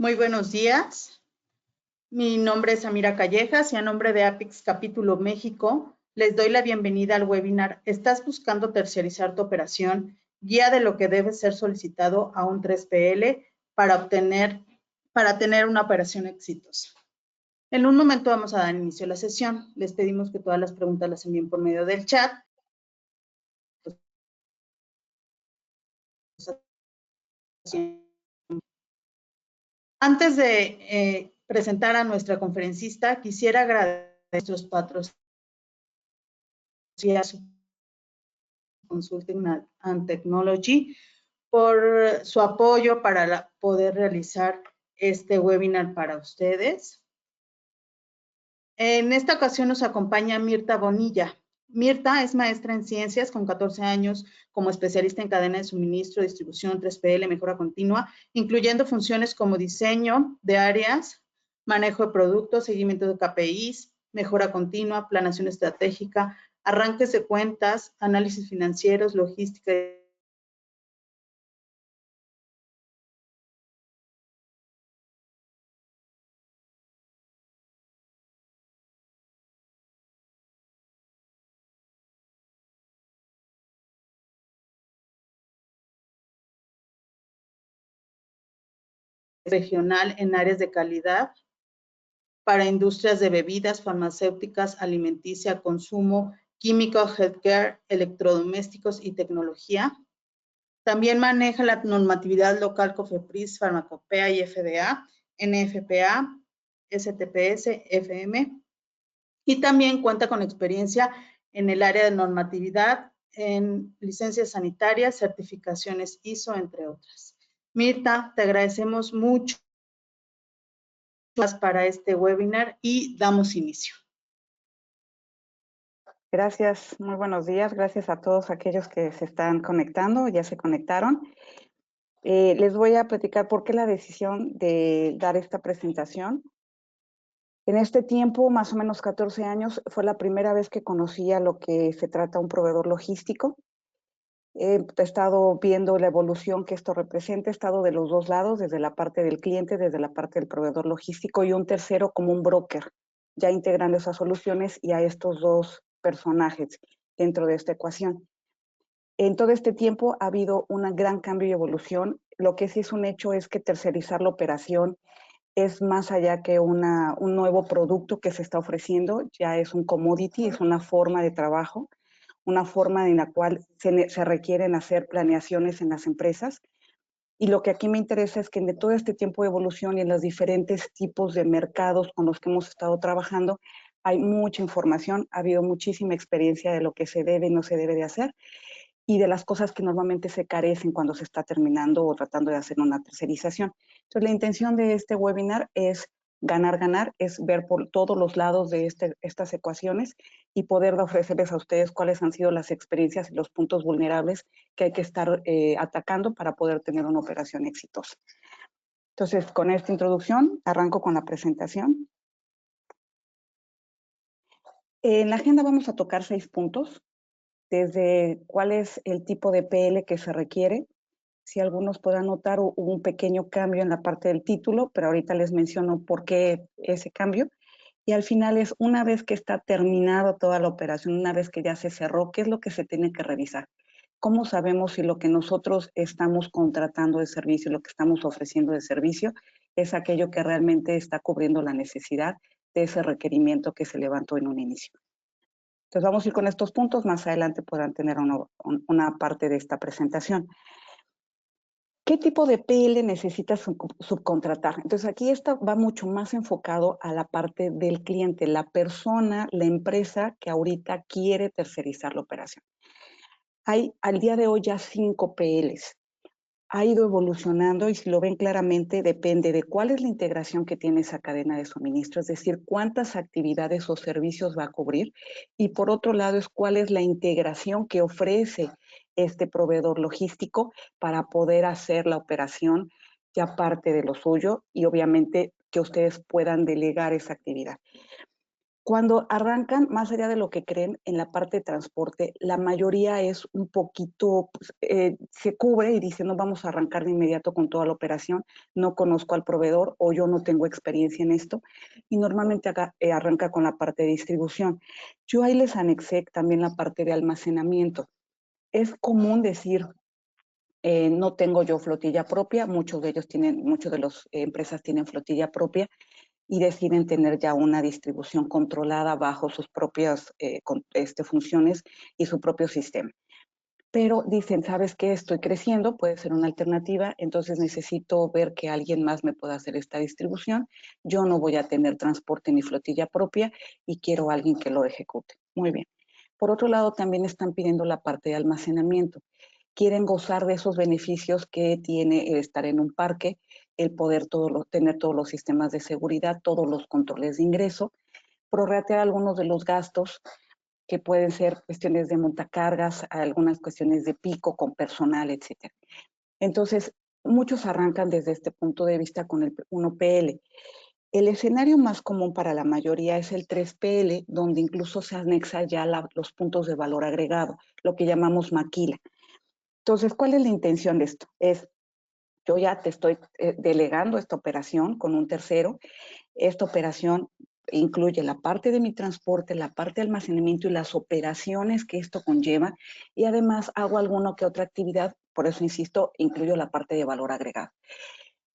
Muy buenos días. Mi nombre es Amira Callejas y a nombre de Apix Capítulo México les doy la bienvenida al webinar ¿Estás buscando terciarizar tu operación? Guía de lo que debe ser solicitado a un 3PL para tener una operación exitosa. En un momento vamos a dar inicio a la sesión. Les pedimos que todas las preguntas las envíen por medio del chat. Antes de presentar a nuestra conferencista, quisiera agradecer a nuestros patrocinadores Consulting and Technology por su apoyo para poder realizar este webinar para ustedes. En esta ocasión nos acompaña Mirta Bonilla. Mirta es maestra en ciencias con 14 años como especialista en cadena de suministro, distribución, 3PL, mejora continua, incluyendo funciones como diseño de áreas, manejo de productos, seguimiento de KPIs, mejora continua, planeación estratégica, arranques de cuentas, análisis financieros, logística regional en áreas de calidad para industrias de bebidas, farmacéuticas, alimenticia, consumo, químico, healthcare, electrodomésticos y tecnología. También maneja la normatividad local COFEPRIS, Farmacopea y FDA, NFPA, STPS, FM. Y también cuenta con experiencia en el área de normatividad, en licencias sanitarias, certificaciones ISO, entre otras. Mirta, te agradecemos mucho para este webinar y damos inicio. Gracias, muy buenos días. Gracias a todos aquellos que se están conectando, ya se conectaron. Les voy a platicar por qué la decisión de dar esta presentación. En este tiempo, más o menos 14 años, fue la primera vez que conocía lo que se trata un proveedor logístico. He estado viendo la evolución que esto representa, he estado de los dos lados, desde la parte del cliente, desde la parte del proveedor logístico y un tercero como un broker, ya integrando esas soluciones y a estos dos personajes dentro de esta ecuación. En todo este tiempo ha habido un gran cambio y evolución. Lo que sí es un hecho es que tercerizar la operación es más allá que un nuevo producto que se está ofreciendo, ya es un commodity, es una forma de trabajo, una forma en la cual se requieren hacer planeaciones en las empresas. Y lo que aquí me interesa es que en todo este tiempo de evolución y en los diferentes tipos de mercados con los que hemos estado trabajando, hay mucha información, ha habido muchísima experiencia de lo que se debe y no se debe de hacer y de las cosas que normalmente se carecen cuando se está terminando o tratando de hacer una tercerización. Entonces, la intención de este webinar es ganar, es ver por todos los lados de estas ecuaciones y poder ofrecerles a ustedes cuáles han sido las experiencias y los puntos vulnerables que hay que estar atacando para poder tener una operación exitosa. Entonces, con esta introducción, arranco con la presentación. En la agenda vamos a tocar 6 puntos. Desde cuál es el tipo de PL que se requiere. Si algunos puedan notar, hubo un pequeño cambio en la parte del título, pero ahorita les menciono por qué ese cambio. Y al final es una vez que está terminada toda la operación, una vez que ya se cerró, ¿qué es lo que se tiene que revisar? ¿Cómo sabemos si lo que nosotros estamos contratando de servicio, lo que estamos ofreciendo de servicio, es aquello que realmente está cubriendo la necesidad de ese requerimiento que se levantó en un inicio? Entonces vamos a ir con estos puntos, más adelante podrán tener una parte de esta presentación. ¿Qué tipo de PL necesitas subcontratar? Entonces aquí esto va mucho más enfocado a la parte del cliente, la persona, la empresa que ahorita quiere tercerizar la operación. Hay al día de hoy ya 5 PLs. Ha ido evolucionando y si lo ven claramente depende de cuál es la integración que tiene esa cadena de suministro, es decir, cuántas actividades o servicios va a cubrir y por otro lado es cuál es la integración que ofrece este proveedor logístico para poder hacer la operación ya parte de lo suyo y obviamente que ustedes puedan delegar esa actividad. Cuando arrancan, más allá de lo que creen en la parte de transporte, la mayoría es un poquito, pues, se cubre y dice, no vamos a arrancar de inmediato con toda la operación, no conozco al proveedor o yo no tengo experiencia en esto, y normalmente acá, arranca con la parte de distribución. Yo ahí les anexé también la parte de almacenamiento. Es común decir, no tengo yo flotilla propia, muchos de las empresas tienen flotilla propia, y deciden tener ya una distribución controlada bajo sus propias funciones y su propio sistema. Pero dicen, ¿sabes qué? Estoy creciendo, puede ser una alternativa, entonces necesito ver que alguien más me pueda hacer esta distribución. Yo no voy a tener transporte ni flotilla propia y quiero a alguien que lo ejecute. Muy bien. Por otro lado, también están pidiendo la parte de almacenamiento. Quieren gozar de esos beneficios que tiene el estar en un parque, el poder tener todos los sistemas de seguridad, todos los controles de ingreso, prorratear algunos de los gastos que pueden ser cuestiones de montacargas, algunas cuestiones de pico con personal, etcétera. Entonces, muchos arrancan desde este punto de vista con el 1PL. El escenario más común para la mayoría es el 3PL, donde incluso se anexa ya los puntos de valor agregado, lo que llamamos maquila. Entonces, ¿cuál es la intención de esto? Yo ya te estoy delegando esta operación con un tercero. Esta operación incluye la parte de mi transporte, la parte de almacenamiento y las operaciones que esto conlleva. Y además hago alguna que otra actividad, por eso insisto, incluyo la parte de valor agregado.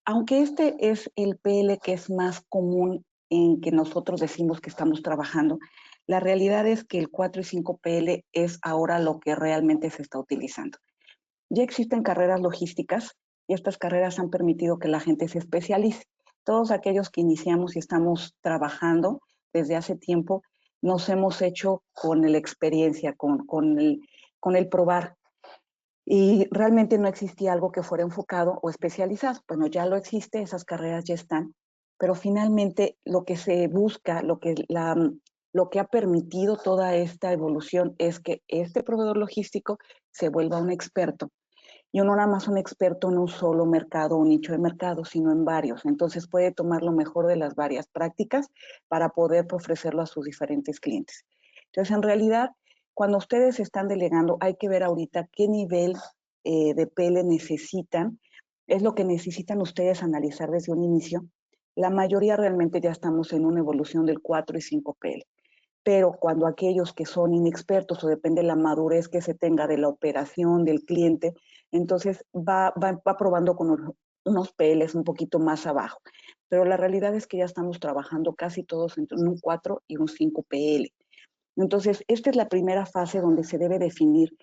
Aunque este es el PL que es más común en que nosotros decimos que estamos trabajando, la realidad es que el 4 y 5 PL es ahora lo que realmente se está utilizando. Ya existen carreras logísticas y estas carreras han permitido que la gente se especialice. Todos aquellos que iniciamos y estamos trabajando desde hace tiempo, nos hemos hecho con la experiencia, con el probar. Y realmente no existía algo que fuera enfocado o especializado. Bueno, ya lo existe, esas carreras ya están, pero finalmente lo que se busca, lo que ha permitido toda esta evolución es que este proveedor logístico se vuelva un experto. Y no nada más un experto en un solo mercado o nicho de mercado, sino en varios. Entonces puede tomar lo mejor de las varias prácticas para poder ofrecerlo a sus diferentes clientes. Entonces, en realidad, cuando ustedes están delegando, hay que ver ahorita qué nivel de PL necesitan. Es lo que necesitan ustedes analizar desde un inicio. La mayoría realmente ya estamos en una evolución del 4 y 5 PL. Pero cuando aquellos que son inexpertos o depende de la madurez que se tenga de la operación del cliente, entonces va probando con unos PLs un poquito más abajo. Pero la realidad es que ya estamos trabajando casi todos entre un 4 y un 5 PL. Entonces, esta es la primera fase donde se debe definir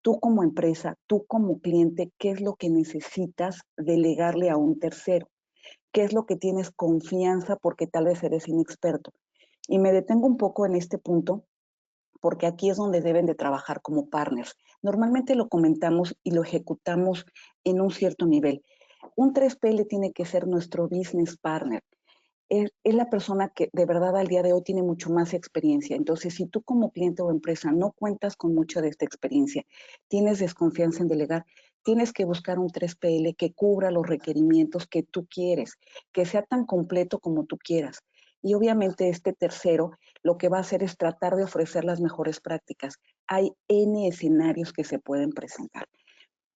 tú como empresa, tú como cliente, qué es lo que necesitas delegarle a un tercero, qué es lo que tienes confianza porque tal vez eres inexperto. Y me detengo un poco en este punto porque aquí es donde deben de trabajar como partners. Normalmente lo comentamos y lo ejecutamos en un cierto nivel. Un 3PL tiene que ser nuestro business partner. Es la persona que de verdad al día de hoy tiene mucho más experiencia. Entonces, si tú como cliente o empresa no cuentas con mucha de esta experiencia, tienes desconfianza en delegar, tienes que buscar un 3PL que cubra los requerimientos que tú quieres, que sea tan completo como tú quieras. Y obviamente este tercero lo que va a hacer es tratar de ofrecer las mejores prácticas. Hay N escenarios que se pueden presentar.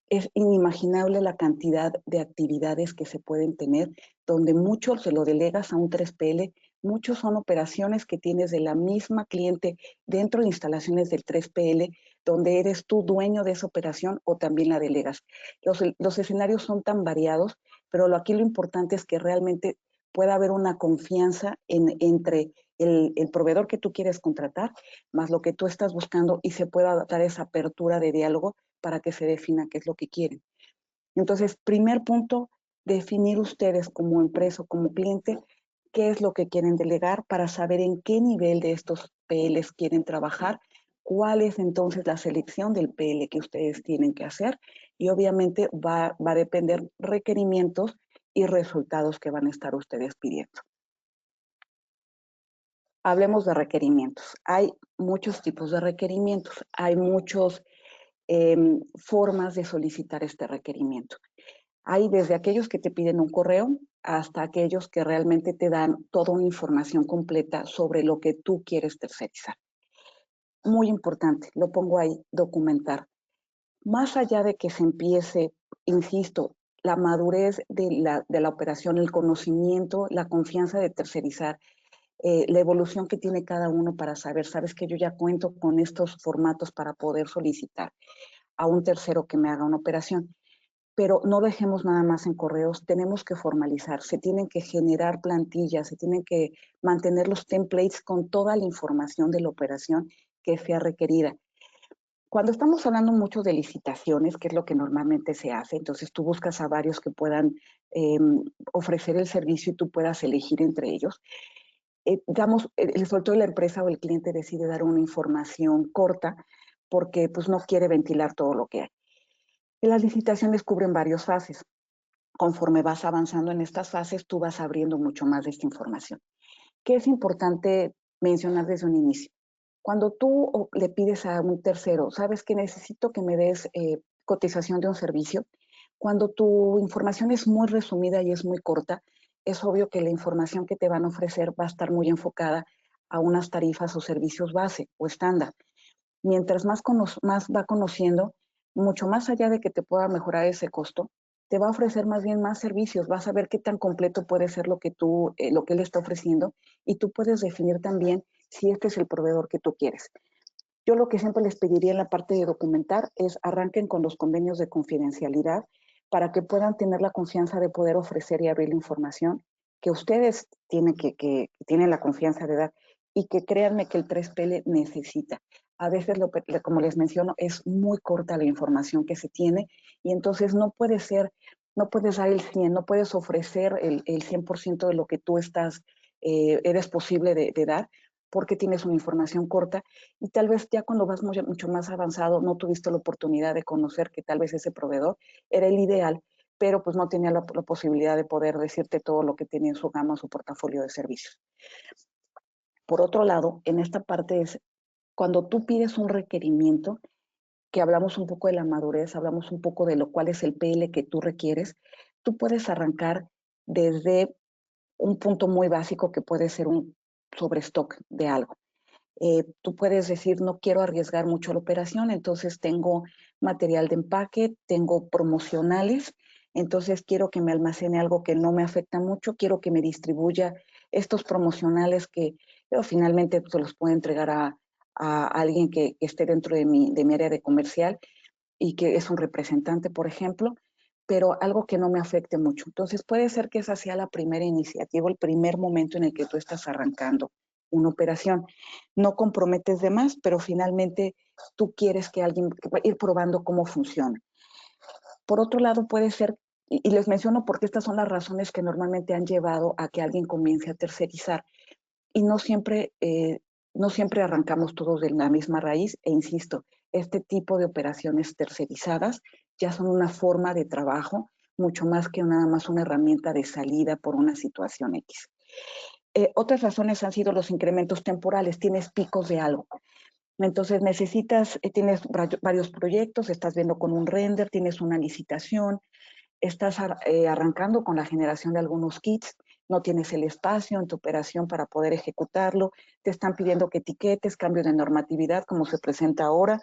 Es inimaginable la cantidad de actividades que se pueden tener, donde mucho se lo delegas a un 3PL, muchos son operaciones que tienes de la misma cliente dentro de instalaciones del 3PL, donde eres tú dueño de esa operación o también la delegas. Los escenarios son tan variados, pero aquí lo importante es que realmente pueda haber una confianza entre el proveedor que tú quieres contratar, más lo que tú estás buscando y se pueda dar esa apertura de diálogo para que se defina qué es lo que quieren. Entonces, primer punto, definir ustedes como empresa o como cliente qué es lo que quieren delegar para saber en qué nivel de estos PLs quieren trabajar, cuál es entonces la selección del PL que ustedes tienen que hacer y obviamente va a depender requerimientos y resultados que van a estar ustedes pidiendo. Hablemos de requerimientos. Hay muchos tipos de requerimientos, hay muchas formas de solicitar este requerimiento. Hay desde aquellos que te piden un correo hasta aquellos que realmente te dan toda una información completa sobre lo que tú quieres tercerizar. Muy importante, lo pongo ahí, documentar. Más allá de que se empiece, insisto, la madurez de la operación, el conocimiento, la confianza de tercerizar, la evolución que tiene cada uno para saber, sabes que yo ya cuento con estos formatos para poder solicitar a un tercero que me haga una operación. Pero no dejemos nada más en correos, tenemos que formalizar, se tienen que generar plantillas, se tienen que mantener los templates con toda la información de la operación que sea requerida. Cuando estamos hablando mucho de licitaciones, que es lo que normalmente se hace, entonces tú buscas a varios que puedan ofrecer el servicio y tú puedas elegir entre ellos. Digamos, el soltero de la empresa o el cliente decide dar una información corta porque pues no quiere ventilar todo lo que hay. Las licitaciones cubren varias fases. Conforme vas avanzando en estas fases, tú vas abriendo mucho más de esta información. ¿Qué es importante mencionar desde un inicio? Cuando tú le pides a un tercero, sabes que necesito que me des cotización de un servicio, cuando tu información es muy resumida y es muy corta, es obvio que la información que te van a ofrecer va a estar muy enfocada a unas tarifas o servicios base o estándar. Mientras más va conociendo, mucho más allá de que te pueda mejorar ese costo, te va a ofrecer más bien más servicios, vas a ver qué tan completo puede ser lo que él está ofreciendo y tú puedes definir también si este es el proveedor que tú quieres. Yo lo que siempre les pediría en la parte de documentar es arranquen con los convenios de confidencialidad para que puedan tener la confianza de poder ofrecer y abrir la información que ustedes tienen la confianza de dar y que créanme que el 3PL necesita. A veces, como les menciono, es muy corta la información que se tiene y entonces no puedes dar el 100, no puedes ofrecer el 100% de lo que tú eres posible de dar porque tienes una información corta y tal vez ya cuando vas mucho más avanzado no tuviste la oportunidad de conocer que tal vez ese proveedor era el ideal, pero pues no tenía la posibilidad de poder decirte todo lo que tenía en su gama, su portafolio de servicios. Por otro lado, en esta parte es cuando tú pides un requerimiento, que hablamos un poco de la madurez, hablamos un poco de lo cual es el PL que tú requieres, tú puedes arrancar desde un punto muy básico que puede ser un sobrestock de algo. Tú puedes decir, no quiero arriesgar mucho la operación, entonces tengo material de empaque, tengo promocionales, entonces quiero que me almacene algo que no me afecta mucho, quiero que me distribuya estos promocionales que finalmente se los puedo entregar a alguien que esté dentro de mi área de comercial y que es un representante, por ejemplo, pero algo que no me afecte mucho. Entonces puede ser que esa sea la primera iniciativa, el primer momento en el que tú estás arrancando una operación. No comprometes de más, pero finalmente tú quieres que alguien ir probando cómo funciona. Por otro lado, puede ser, y les menciono porque estas son las razones que normalmente han llevado a que alguien comience a tercerizar, y no siempre arrancamos todos de la misma raíz, e insisto, este tipo de operaciones tercerizadas ya son una forma de trabajo mucho más que nada más una herramienta de salida por una situación X. Otras razones han sido los incrementos temporales, tienes picos de algo. Entonces tienes varios proyectos, estás viendo con un render, tienes una licitación, estás arrancando con la generación de algunos kits, no tienes el espacio en tu operación para poder ejecutarlo, te están pidiendo que etiquetes, cambio de normatividad como se presenta ahora,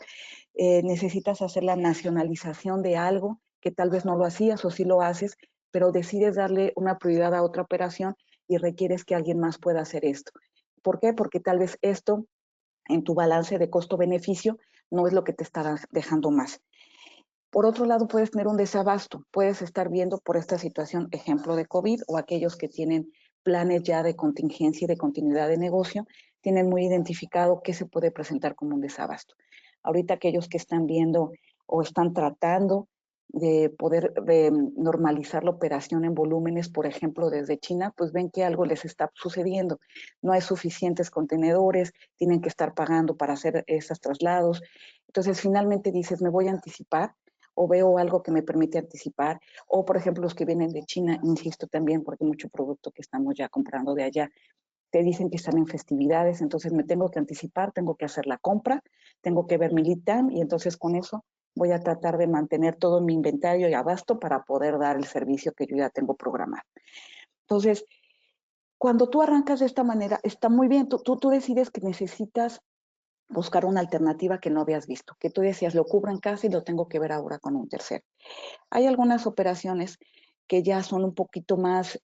necesitas hacer la nacionalización de algo que tal vez no lo hacías o sí lo haces, pero decides darle una prioridad a otra operación y requieres que alguien más pueda hacer esto. ¿Por qué? Porque tal vez esto en tu balance de costo-beneficio no es lo que te está dejando más. Por otro lado, puedes tener un desabasto, puedes estar viendo por esta situación, ejemplo de COVID, o aquellos que tienen planes ya de contingencia y de continuidad de negocio, tienen muy identificado qué se puede presentar como un desabasto. Ahorita aquellos que están viendo o están tratando de poder normalizar la operación en volúmenes, por ejemplo, desde China, pues ven que algo les está sucediendo. No hay suficientes contenedores, tienen que estar pagando para hacer esos traslados. Entonces, finalmente dices, me voy a anticipar, o veo algo que me permite anticipar, o por ejemplo los que vienen de China, insisto también, porque mucho producto que estamos ya comprando de allá, te dicen que están en festividades, entonces me tengo que anticipar, tengo que hacer la compra, tengo que ver mi lead time y entonces con eso voy a tratar de mantener todo mi inventario y abasto para poder dar el servicio que yo ya tengo programado. Entonces, cuando tú arrancas de esta manera, está muy bien, tú decides que necesitas buscar una alternativa que no habías visto, que tú decías, lo cubro en casa y lo tengo que ver ahora con un tercero. Hay algunas operaciones que ya son un poquito más,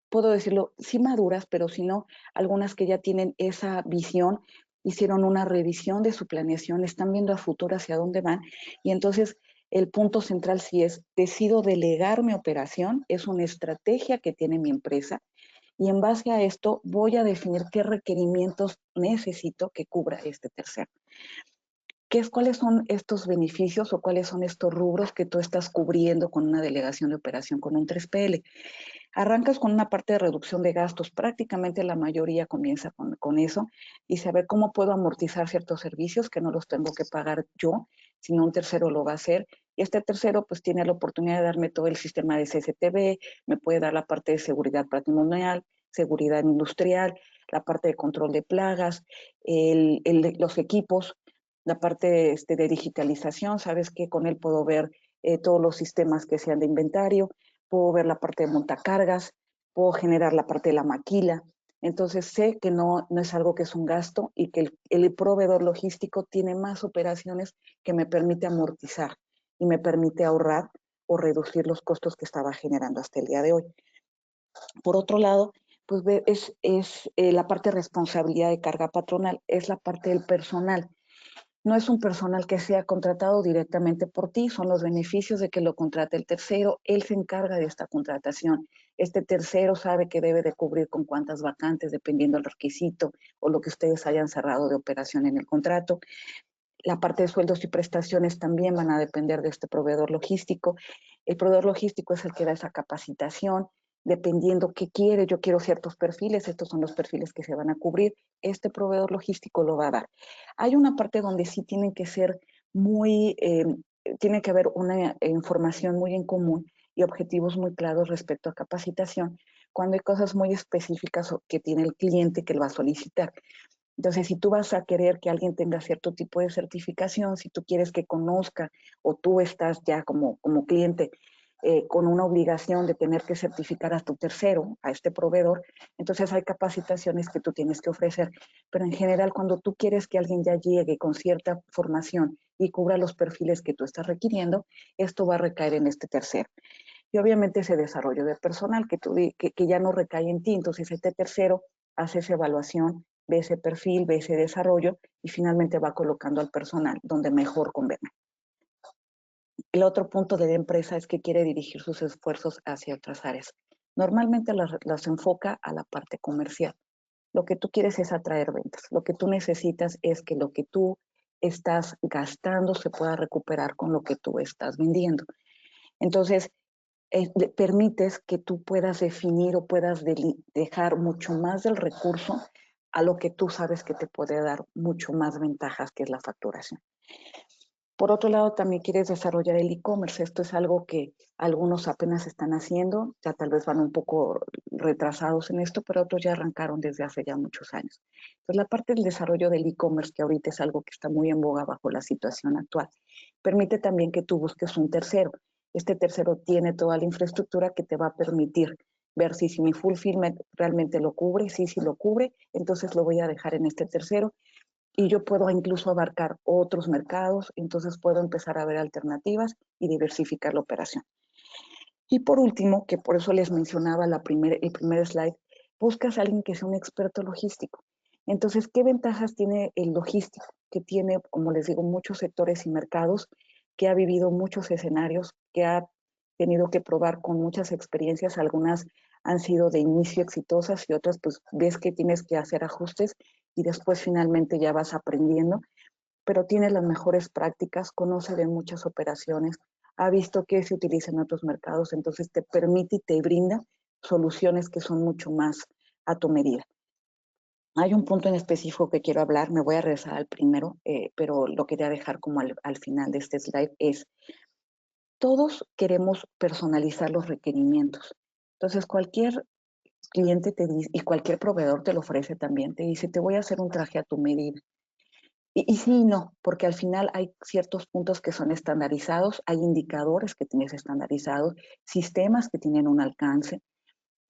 puedo decirlo, sí maduras, pero si no, algunas que ya tienen esa visión, hicieron una revisión de su planeación, están viendo a futuro hacia dónde van, y entonces el punto central sí es, decido delegar mi operación, es una estrategia que tiene mi empresa, y en base a esto voy a definir qué requerimientos necesito que cubra este tercero. ¿Cuáles son estos beneficios o cuáles son estos rubros que tú estás cubriendo con una delegación de operación con un 3PL? Arrancas con una parte de reducción de gastos, prácticamente la mayoría comienza con eso, y saber cómo puedo amortizar ciertos servicios que no los tengo que pagar yo, sino un tercero lo va a hacer. Y este tercero pues tiene la oportunidad de darme todo el sistema de CCTV, me puede dar la parte de seguridad patrimonial, seguridad industrial, la parte de control de plagas, los equipos, la parte de digitalización, sabes que con él puedo ver todos los sistemas que sean de inventario, puedo ver la parte de montacargas, puedo generar la parte de la maquila. Entonces sé que no es algo que es un gasto y que el proveedor logístico tiene más operaciones que me permite amortizar y me permite ahorrar o reducir los costos que estaba generando hasta el día de hoy. Por otro lado, pues es la parte de responsabilidad de carga patronal, es la parte del personal. No es un personal que sea contratado directamente por ti, son los beneficios de que lo contrate el tercero, él se encarga de esta contratación. Este tercero sabe que debe de cubrir con cuántas vacantes, dependiendo del requisito o lo que ustedes hayan cerrado de operación en el contrato. La parte de sueldos y prestaciones también van a depender de este proveedor logístico. El proveedor logístico es el que da esa capacitación, dependiendo qué quiere. Yo quiero ciertos perfiles, estos son los perfiles que se van a cubrir. Este proveedor logístico lo va a dar. Hay una parte donde sí tienen que ser tiene que haber una información muy en común y objetivos muy claros respecto a capacitación, cuando hay cosas muy específicas que tiene el cliente que lo va a solicitar. Entonces, si tú vas a querer que alguien tenga cierto tipo de certificación, si tú quieres que conozca o tú estás ya como cliente con una obligación de tener que certificar a tu tercero, a este proveedor, entonces hay capacitaciones que tú tienes que ofrecer. Pero en general, cuando tú quieres que alguien ya llegue con cierta formación y cubra los perfiles que tú estás requiriendo, esto va a recaer en este tercero. Y obviamente ese desarrollo de personal que ya no recae en ti, entonces este tercero hace esa evaluación, ve ese perfil, ve ese desarrollo y finalmente va colocando al personal donde mejor convenga. El otro punto de la empresa es que quiere dirigir sus esfuerzos hacia otras áreas. Normalmente las enfoca a la parte comercial. Lo que tú quieres es atraer ventas. Lo que tú necesitas es que lo que tú estás gastando se pueda recuperar con lo que tú estás vendiendo. Entonces, permites que tú puedas definir o puedas dejar mucho más del recurso a lo que tú sabes que te puede dar mucho más ventajas, que es la facturación. Por otro lado, también quieres desarrollar el e-commerce. Esto es algo que algunos apenas están haciendo, ya tal vez van un poco retrasados en esto, pero otros ya arrancaron desde hace ya muchos años. Entonces, la parte del desarrollo del e-commerce, que ahorita es algo que está muy en boga bajo la situación actual, permite también que tú busques un tercero. Este tercero tiene toda la infraestructura que te va a permitir ver si mi fulfillment realmente lo cubre, si lo cubre, entonces lo voy a dejar en este tercero y yo puedo incluso abarcar otros mercados, entonces puedo empezar a ver alternativas y diversificar la operación. Y por último, que por eso les mencionaba el primer slide, buscas a alguien que sea un experto logístico. Entonces, ¿qué ventajas tiene el logístico? Que tiene, como les digo, muchos sectores y mercados, que ha vivido muchos escenarios, que ha tenido que probar con muchas experiencias, algunas han sido de inicio exitosas y otras pues ves que tienes que hacer ajustes y después finalmente ya vas aprendiendo, pero tiene las mejores prácticas, conoce de muchas operaciones, ha visto que se utiliza en otros mercados, entonces te permite y te brinda soluciones que son mucho más a tu medida. Hay un punto en específico que quiero hablar, me voy a regresar al primero, pero lo quería dejar como al final de este slide, es todos queremos personalizar los requerimientos. Entonces, cualquier cliente te dice, y cualquier proveedor te lo ofrece también, te dice, te voy a hacer un traje a tu medida. Y sí y no, porque al final hay ciertos puntos que son estandarizados, hay indicadores que tienes estandarizados, sistemas que tienen un alcance,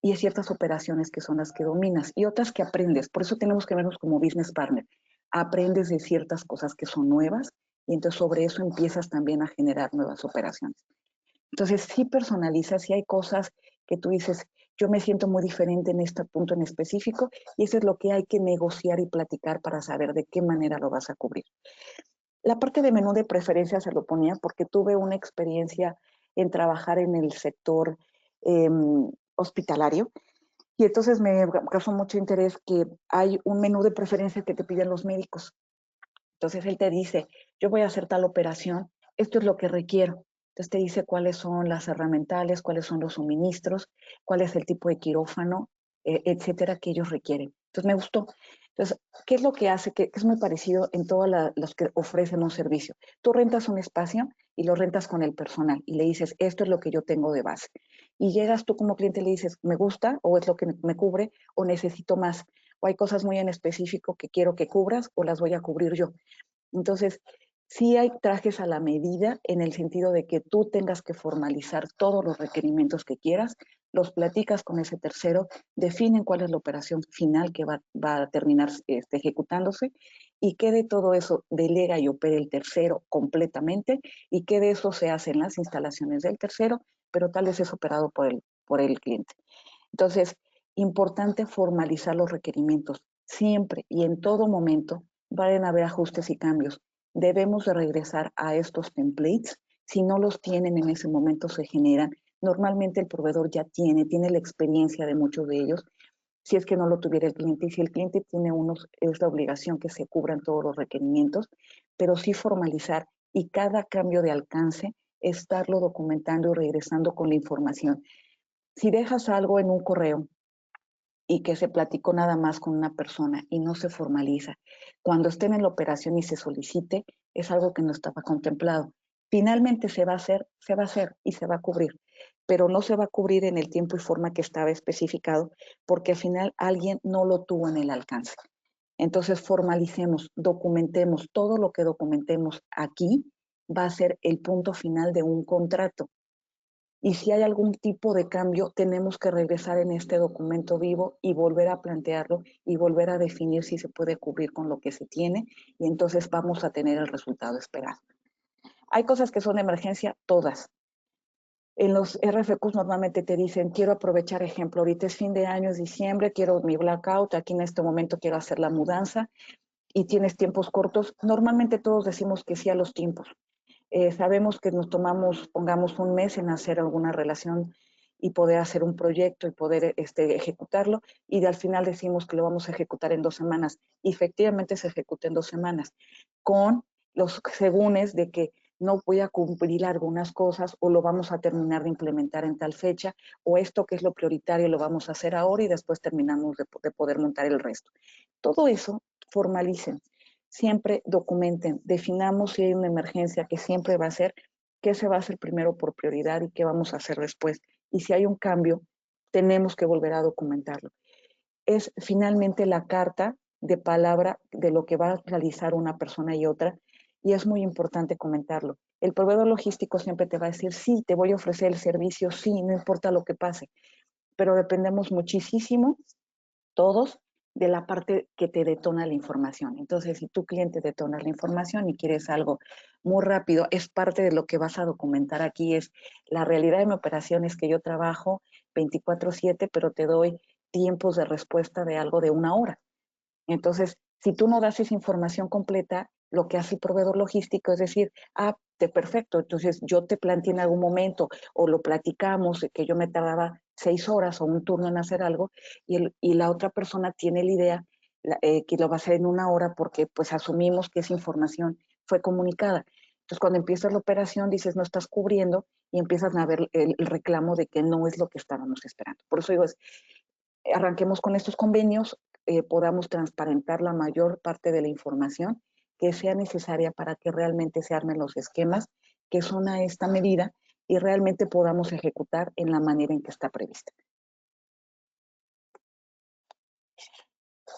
y hay ciertas operaciones que son las que dominas y otras que aprendes. Por eso tenemos que vernos como business partner. Aprendes de ciertas cosas que son nuevas y entonces sobre eso empiezas también a generar nuevas operaciones. Entonces sí personalizas, sí hay cosas que tú dices, yo me siento muy diferente en este punto en específico y eso es lo que hay que negociar y platicar para saber de qué manera lo vas a cubrir. La parte de menú de preferencia se lo ponía porque tuve una experiencia en trabajar en el sector eh, hospitalario y entonces me causó mucho interés que hay un menú de preferencia que te piden los médicos. Entonces él te dice, yo voy a hacer tal operación, esto es lo que requiero. Entonces te dice cuáles son las herramientales, cuáles son los suministros, cuál es el tipo de quirófano, etcétera, que ellos requieren. Entonces me gustó. Entonces, ¿qué es lo que hace? Que es muy parecido en todos los que ofrecen un servicio. Tú rentas un espacio y lo rentas con el personal y le dices, esto es lo que yo tengo de base. Y llegas tú como cliente y le dices, me gusta o es lo que me cubre o necesito más. O hay cosas muy en específico que quiero que cubras o las voy a cubrir yo. Entonces, sí hay trajes a la medida en el sentido de que tú tengas que formalizar todos los requerimientos que quieras, los platicas con ese tercero, definen cuál es la operación final que va a terminar ejecutándose y qué de todo eso delega y opera el tercero completamente y qué de eso se hace en las instalaciones del tercero, pero tal vez es operado por el cliente. Entonces, importante formalizar los requerimientos. Siempre y en todo momento van a haber ajustes y cambios. Debemos de regresar a estos templates. Si no los tienen en ese momento, se generan. Normalmente el proveedor ya tiene la experiencia de muchos de ellos. Si es que no lo tuviera el cliente, y si el cliente tiene unos, es la obligación que se cubran todos los requerimientos, pero sí formalizar y cada cambio de alcance, estarlo documentando y regresando con la información. Si dejas algo en un correo y que se platicó nada más con una persona y no se formaliza, cuando estén en la operación y se solicite, es algo que no estaba contemplado. Finalmente se va a hacer y se va a cubrir, pero no se va a cubrir en el tiempo y forma que estaba especificado porque al final alguien no lo tuvo en el alcance. Entonces formalicemos, documentemos, todo lo que documentemos aquí va a ser el punto final de un contrato. Y si hay algún tipo de cambio, tenemos que regresar en este documento vivo y volver a plantearlo y volver a definir si se puede cubrir con lo que se tiene y entonces vamos a tener el resultado esperado. Hay cosas que son de emergencia, todas. En los RFQs normalmente te dicen, quiero aprovechar, ejemplo, ahorita es fin de año, es diciembre, quiero mi blackout, aquí en este momento quiero hacer la mudanza y tienes tiempos cortos. Normalmente todos decimos que sí a los tiempos. Sabemos que nos tomamos, pongamos un mes en hacer alguna relación y poder hacer un proyecto y poder ejecutarlo y al final decimos que lo vamos a ejecutar en 2 semanas. Y efectivamente se ejecuta en 2 semanas con los segúnes de que no voy a cumplir algunas cosas o lo vamos a terminar de implementar en tal fecha o esto que es lo prioritario lo vamos a hacer ahora y después terminamos de poder montar el resto. Todo eso formalicen. Siempre documenten, definamos si hay una emergencia que siempre va a ser, qué se va a hacer primero por prioridad y qué vamos a hacer después. Y si hay un cambio, tenemos que volver a documentarlo. Es finalmente la carta de palabra de lo que va a realizar una persona y otra, y es muy importante comentarlo. El proveedor logístico siempre te va a decir, sí, te voy a ofrecer el servicio, sí, no importa lo que pase, pero dependemos muchísimo todos de la parte que te detona la información. Entonces, si tu cliente detona la información y quieres algo muy rápido, es parte de lo que vas a documentar aquí, es la realidad de mi operación es que yo trabajo 24/7, pero te doy tiempos de respuesta de algo de 1 hora. Entonces, si tú no das esa información completa, lo que hace el proveedor logístico es decir, perfecto, entonces yo te planteé en algún momento o lo platicamos, que yo me tardaba 6 horas o un turno en hacer algo y la otra persona tiene la idea que lo va a hacer en 1 hora porque pues asumimos que esa información fue comunicada. Entonces, cuando empieza la operación, dices, no estás cubriendo y empiezas a ver el reclamo de que no es lo que estábamos esperando. Por eso digo, arranquemos con estos convenios, podamos transparentar la mayor parte de la información que sea necesaria para que realmente se armen los esquemas que son a esta medida y realmente podamos ejecutar en la manera en que está prevista.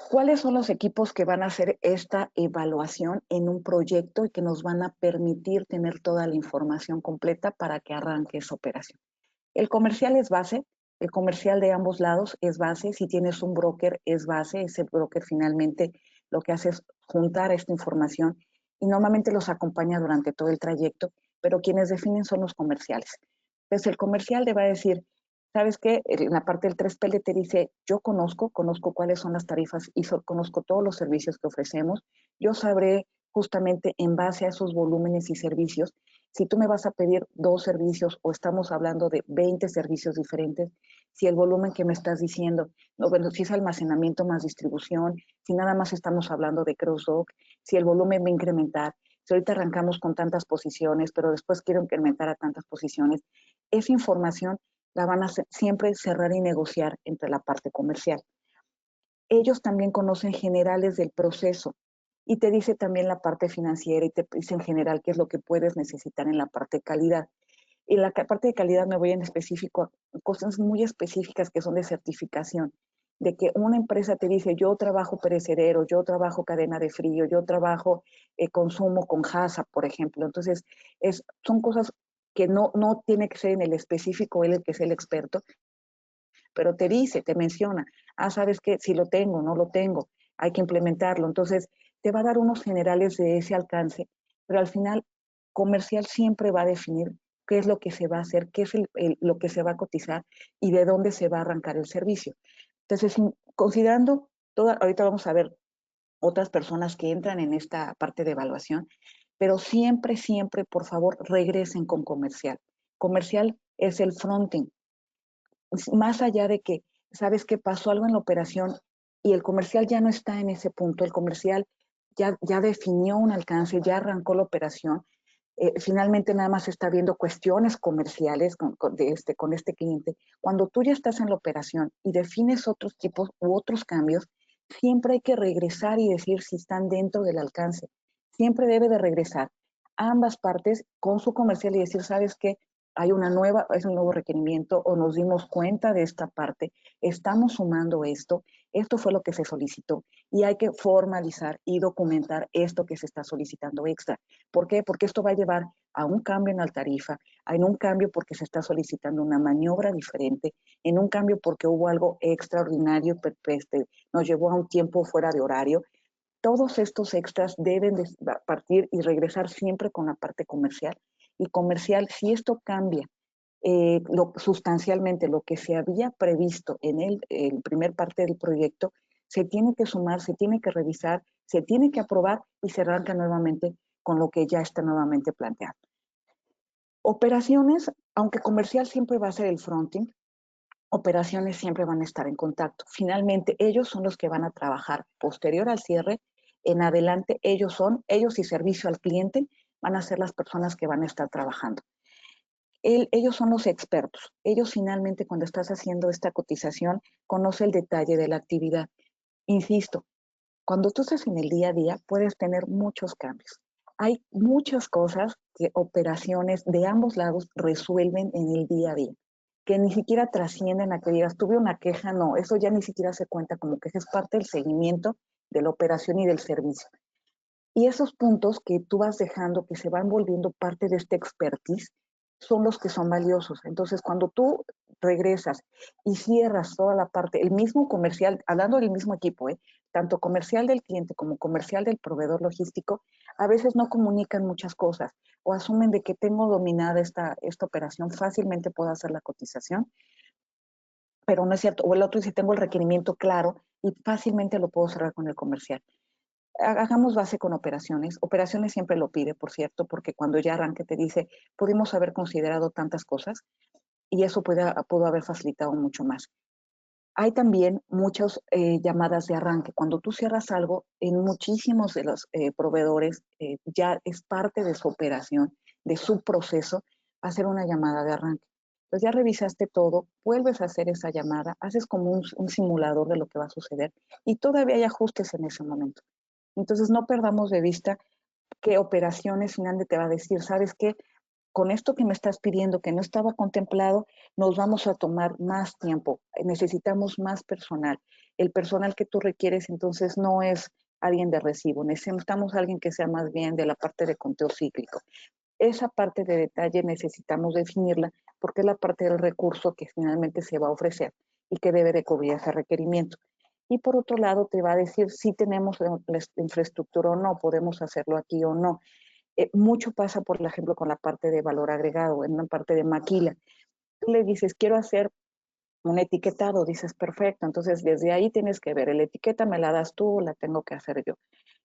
¿Cuáles son los equipos que van a hacer esta evaluación en un proyecto y que nos van a permitir tener toda la información completa para que arranque esa operación? El comercial es base, el comercial de ambos lados es base. Si tienes un broker, es base. Ese broker finalmente lo que hace es juntar esta información y normalmente los acompaña durante todo el trayecto, pero quienes definen son los comerciales. Entonces, el comercial le va a decir, ¿sabes qué? En la parte del 3PL te dice, yo conozco cuáles son las tarifas y conozco todos los servicios que ofrecemos. Yo sabré justamente en base a esos volúmenes y servicios, si tú me vas a pedir 2 servicios o estamos hablando de 20 servicios diferentes, si el volumen que me estás diciendo, no, bueno, si es almacenamiento más distribución, si nada más estamos hablando de cross-dock, si el volumen va a incrementar, si ahorita arrancamos con tantas posiciones, pero después quiero incrementar a tantas posiciones, esa información la van a siempre cerrar y negociar entre la parte comercial. Ellos también conocen generales del proceso y te dice también la parte financiera y te dice en general qué es lo que puedes necesitar en la parte de calidad. En la parte de calidad me voy en específico a cosas muy específicas que son de certificación, de que una empresa te dice, yo trabajo perecedero, yo trabajo cadena de frío, yo trabajo consumo con HACCP, por ejemplo. Entonces, son cosas que no tiene que ser en el específico él el que es el experto, pero te dice, te menciona, ¿sabes qué? Si lo tengo, no lo tengo, hay que implementarlo. Entonces, te va a dar unos generales de ese alcance, pero al final, comercial siempre va a definir qué es lo que se va a hacer, qué es lo que se va a cotizar y de dónde se va a arrancar el servicio. Entonces, considerando ahorita vamos a ver otras personas que entran en esta parte de evaluación, pero siempre, siempre, por favor, regresen con comercial. Comercial es el fronting, más allá de que, sabes que pasó algo en la operación y el comercial ya no está en ese punto, el comercial ya definió un alcance, ya arrancó la operación, finalmente nada más está viendo cuestiones comerciales con este cliente. Cuando tú ya estás en la operación y defines otros tipos u otros cambios, siempre hay que regresar y decir si están dentro del alcance. Siempre debe de regresar ambas partes con su comercial y decir, ¿sabes qué? Es un nuevo requerimiento o nos dimos cuenta de esta parte, estamos sumando esto fue lo que se solicitó y hay que formalizar y documentar esto que se está solicitando extra. ¿Por qué? Porque esto va a llevar a un cambio en la tarifa, en un cambio porque se está solicitando una maniobra diferente, en un cambio porque hubo algo extraordinario, nos llevó a un tiempo fuera de horario. Todos estos extras deben de partir y regresar siempre con la parte comercial. Y comercial, si esto cambia sustancialmente lo que se había previsto en el primer parte del proyecto, se tiene que sumar, se tiene que revisar, se tiene que aprobar y se arranca nuevamente con lo que ya está nuevamente planteado. Operaciones, aunque comercial siempre va a ser el fronting, operaciones siempre van a estar en contacto. Finalmente, ellos son los que van a trabajar posterior al cierre. En adelante, ellos y servicio al cliente van a ser las personas que van a estar trabajando. Ellos son los expertos. Ellos finalmente, cuando estás haciendo esta cotización, conoce el detalle de la actividad. Insisto, cuando tú estás en el día a día, puedes tener muchos cambios. Hay muchas cosas que operaciones de ambos lados resuelven en el día a día, que ni siquiera trascienden a que digas, tuve una queja, no, eso ya ni siquiera se cuenta como que es parte del seguimiento de la operación y del servicio. Y esos puntos que tú vas dejando, que se van volviendo parte de este expertise, son los que son valiosos. Entonces, cuando tú regresas y cierras toda la parte, el mismo comercial, hablando del mismo equipo, tanto comercial del cliente como comercial del proveedor logístico, a veces no comunican muchas cosas o asumen de que tengo dominada esta operación, fácilmente puedo hacer la cotización, pero no es cierto. O el otro dice, tengo el requerimiento claro y fácilmente lo puedo cerrar con el comercial. Hagamos base con operaciones. Operaciones siempre lo pide, por cierto, porque cuando ya arranque te dice, pudimos haber considerado tantas cosas y eso pudo haber facilitado mucho más. Hay también muchas llamadas de arranque. Cuando tú cierras algo, en muchísimos de los proveedores ya es parte de su operación, de su proceso, hacer una llamada de arranque. Entonces ya revisaste todo, vuelves a hacer esa llamada, haces como un simulador de lo que va a suceder y todavía hay ajustes en ese momento. Entonces no perdamos de vista qué operaciones finalmente te va a decir, ¿sabes qué? con esto que me estás pidiendo, que no estaba contemplado, nos vamos a tomar más tiempo, necesitamos más personal. El personal que tú requieres entonces no es alguien de recibo, necesitamos alguien que sea más bien de la parte de conteo cíclico. Esa parte de detalle necesitamos definirla porque es la parte del recurso que finalmente se va a ofrecer y que debe de cubrir ese requerimiento. Y por otro lado te va a decir si tenemos la infraestructura o no, podemos hacerlo aquí o no. Mucho pasa, por ejemplo, con la parte de valor agregado, en una parte de maquila. Tú le dices, quiero hacer un etiquetado, dices, perfecto, entonces desde ahí tienes que ver, la etiqueta me la das tú o la tengo que hacer yo.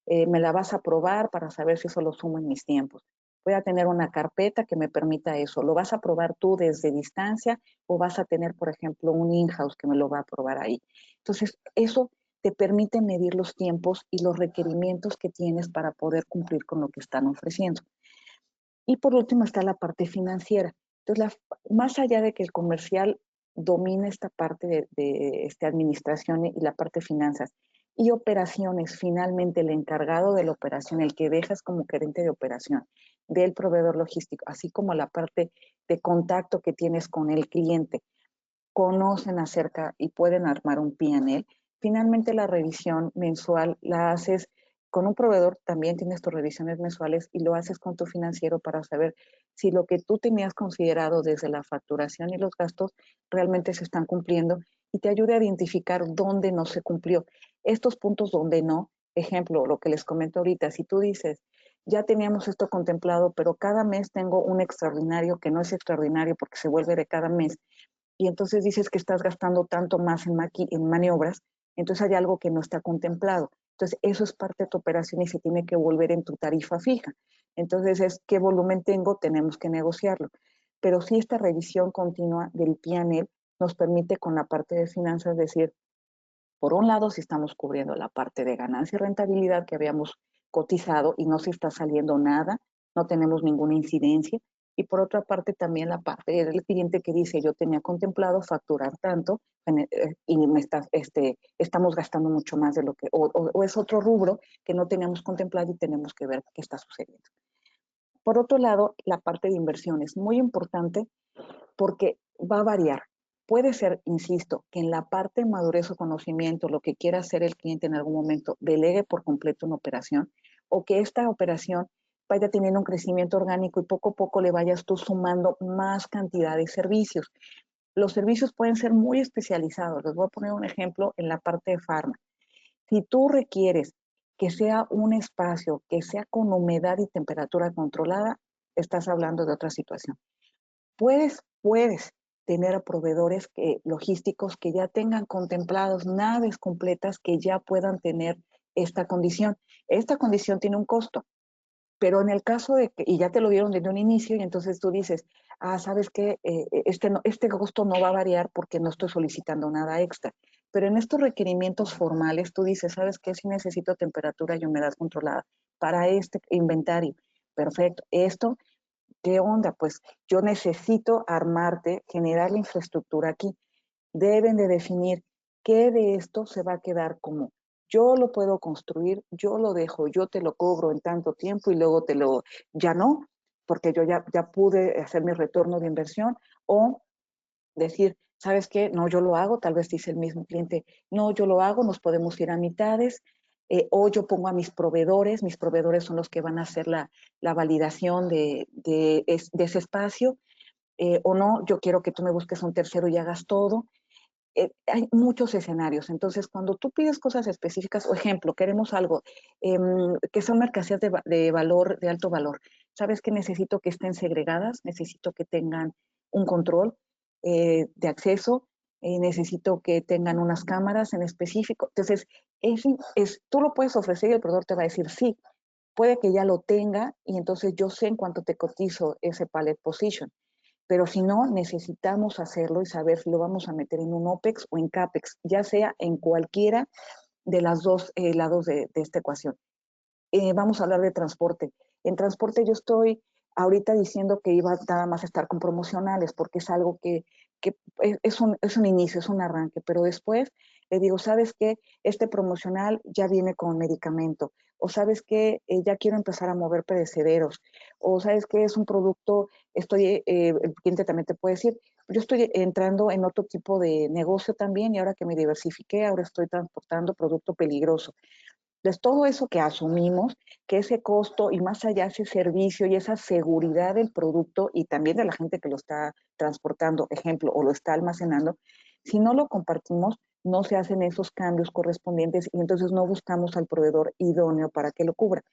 Me la vas a probar para saber si eso lo sumo en mis tiempos. Voy a tener una carpeta que me permita eso. ¿Lo vas a probar tú desde distancia o vas a tener, por ejemplo, un in-house que me lo va a probar ahí? Entonces, eso te permite medir los tiempos y los requerimientos que tienes para poder cumplir con lo que están ofreciendo. Y por último está la parte financiera. Entonces, más allá de que el comercial domine esta parte de administración y la parte de finanzas y operaciones, finalmente el encargado de la operación, el que dejas como gerente de operación del proveedor logístico, así como la parte de contacto que tienes con el cliente, conocen acerca y pueden armar un P&L. Finalmente la revisión mensual la haces con un proveedor, también tienes tus revisiones mensuales y lo haces con tu financiero para saber si lo que tú tenías considerado desde la facturación y los gastos realmente se están cumpliendo y te ayuda a identificar dónde no se cumplió. Estos puntos donde no, ejemplo, lo que les comento ahorita, si tú dices, ya teníamos esto contemplado, pero cada mes tengo un extraordinario que no es extraordinario porque se vuelve de cada mes, y entonces dices que estás gastando tanto más en maniobras, entonces hay algo que no está contemplado. Entonces eso es parte de tu operación y se tiene que volver en tu tarifa fija. Entonces es qué volumen tengo, tenemos que negociarlo. Pero sí esta revisión continua del P&L nos permite con la parte de finanzas decir, por un lado, si estamos cubriendo la parte de ganancia y rentabilidad que habíamos cotizado y no se está saliendo nada, no tenemos ninguna incidencia. Y por otra parte, también la parte del cliente que dice, yo tenía contemplado facturar tanto y estamos gastando mucho más de lo que, o es otro rubro que no teníamos contemplado y tenemos que ver qué está sucediendo. Por otro lado, la parte de inversión es muy importante porque va a variar. Puede ser, insisto, que en la parte de madurez o conocimiento, lo que quiera hacer el cliente en algún momento, delegue por completo una operación o que esta operación vaya teniendo un crecimiento orgánico y poco a poco le vayas tú sumando más cantidad de servicios. Los servicios pueden ser muy especializados. Les voy a poner un ejemplo en la parte de farma. Si tú requieres que sea un espacio que sea con humedad y temperatura controlada, estás hablando de otra situación. Puedes tener a proveedores logísticos que ya tengan contemplados naves completas que ya puedan tener esta condición. Esta condición tiene un costo, pero en el caso de que, y ya te lo dieron desde un inicio, y entonces tú dices, ¿sabes qué? Este costo no va a variar porque no estoy solicitando nada extra. Pero en estos requerimientos formales, tú dices, ¿sabes qué? Si necesito temperatura y humedad controlada para este inventario. Perfecto. Esto, ¿qué onda? Pues yo necesito armarte, generar la infraestructura aquí. Deben de definir qué de esto se va a quedar como yo lo puedo construir, yo lo dejo, yo te lo cobro en tanto tiempo y luego ya no, porque yo ya pude hacer mi retorno de inversión, o decir, ¿sabes qué? No, yo lo hago, tal vez dice el mismo cliente, no, yo lo hago, nos podemos ir a mitades, o yo pongo a mis proveedores son los que van a hacer la validación de ese espacio, o no, yo quiero que tú me busques un tercero y hagas todo. Hay muchos escenarios. Entonces, cuando tú pides cosas específicas, o ejemplo, queremos algo que son mercancías de valor, de alto valor, ¿sabes que necesito que estén segregadas? Necesito que tengan un control de acceso, necesito que tengan unas cámaras en específico. Entonces, tú lo puedes ofrecer y el proveedor te va a decir sí. Puede que ya lo tenga y entonces yo sé en cuánto te cotizo ese pallet position. Pero si no, necesitamos hacerlo y saber si lo vamos a meter en un OPEX o en CAPEX, ya sea en cualquiera de los dos lados de esta ecuación. Vamos a hablar de transporte. En transporte yo estoy ahorita diciendo que iba nada más a estar con promocionales porque es algo que es un inicio, es un arranque, pero después le digo, ¿sabes qué? Este promocional ya viene con medicamento o sabes que ya quiero empezar a mover perecederos, o sabes que es un producto, el cliente también te puede decir, yo estoy entrando en otro tipo de negocio también y ahora que me diversifiqué, ahora estoy transportando producto peligroso. Entonces, todo eso que asumimos, que ese costo y más allá ese servicio y esa seguridad del producto y también de la gente que lo está transportando, ejemplo, o lo está almacenando, si no lo compartimos, no se hacen esos cambios correspondientes y entonces no buscamos al proveedor idóneo para que lo cubra.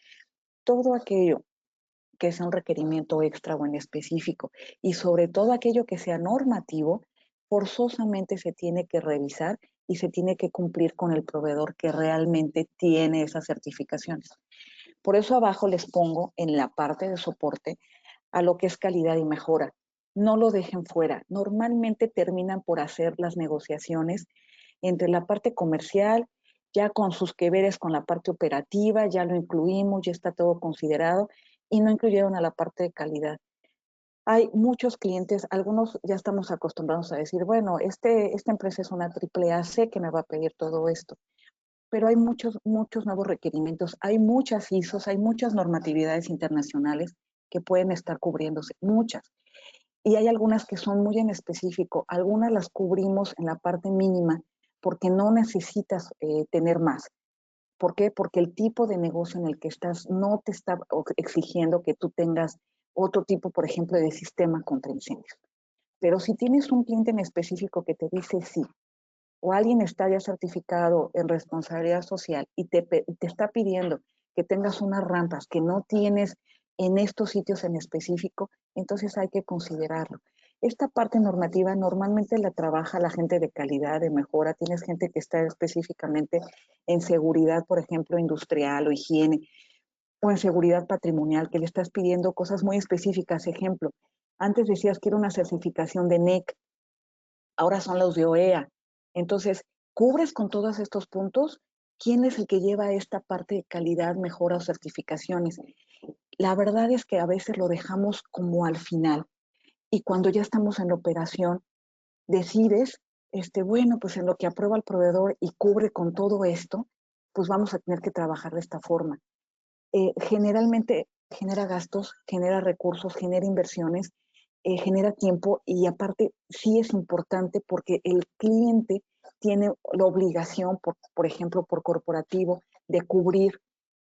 Todo aquello que sea un requerimiento extra o en específico y sobre todo aquello que sea normativo, forzosamente se tiene que revisar y se tiene que cumplir con el proveedor que realmente tiene esas certificaciones. Por eso abajo les pongo en la parte de soporte a lo que es calidad y mejora. No lo dejen fuera. Normalmente terminan por hacer las negociaciones entre la parte comercial, ya con sus que veres con la parte operativa, ya lo incluimos, ya está todo considerado y no incluyeron a la parte de calidad. Hay muchos clientes, algunos ya estamos acostumbrados a decir, bueno, esta empresa es una AAA, sé que me va a pedir todo esto, pero hay muchos nuevos requerimientos, hay muchas ISOs, hay muchas normatividades internacionales que pueden estar cubriéndose, muchas. Y hay algunas que son muy en específico, algunas las cubrimos en la parte mínima porque no necesitas tener más. ¿Por qué? Porque el tipo de negocio en el que estás no te está exigiendo que tú tengas otro tipo, por ejemplo, de sistema contra incendios. Pero si tienes un cliente en específico que te dice sí, o alguien está ya certificado en responsabilidad social y te está pidiendo que tengas unas rampas que no tienes en estos sitios en específico, entonces hay que considerarlo. Esta parte normativa normalmente la trabaja la gente de calidad, de mejora. Tienes gente que está específicamente en seguridad, por ejemplo, industrial o higiene, o en seguridad patrimonial, que le estás pidiendo cosas muy específicas. Ejemplo, antes decías que era una certificación de NEC, ahora son los de OEA. Entonces, ¿cubres con todos estos puntos? ¿Quién es el que lleva esta parte de calidad, mejora o certificaciones? La verdad es que a veces lo dejamos como al final y cuando ya estamos en la operación, decides, bueno, pues en lo que aprueba el proveedor y cubre con todo esto, pues vamos a tener que trabajar de esta forma. Generalmente genera gastos, genera recursos, genera inversiones, genera tiempo y aparte sí es importante porque el cliente tiene la obligación, por ejemplo, por corporativo, de cubrir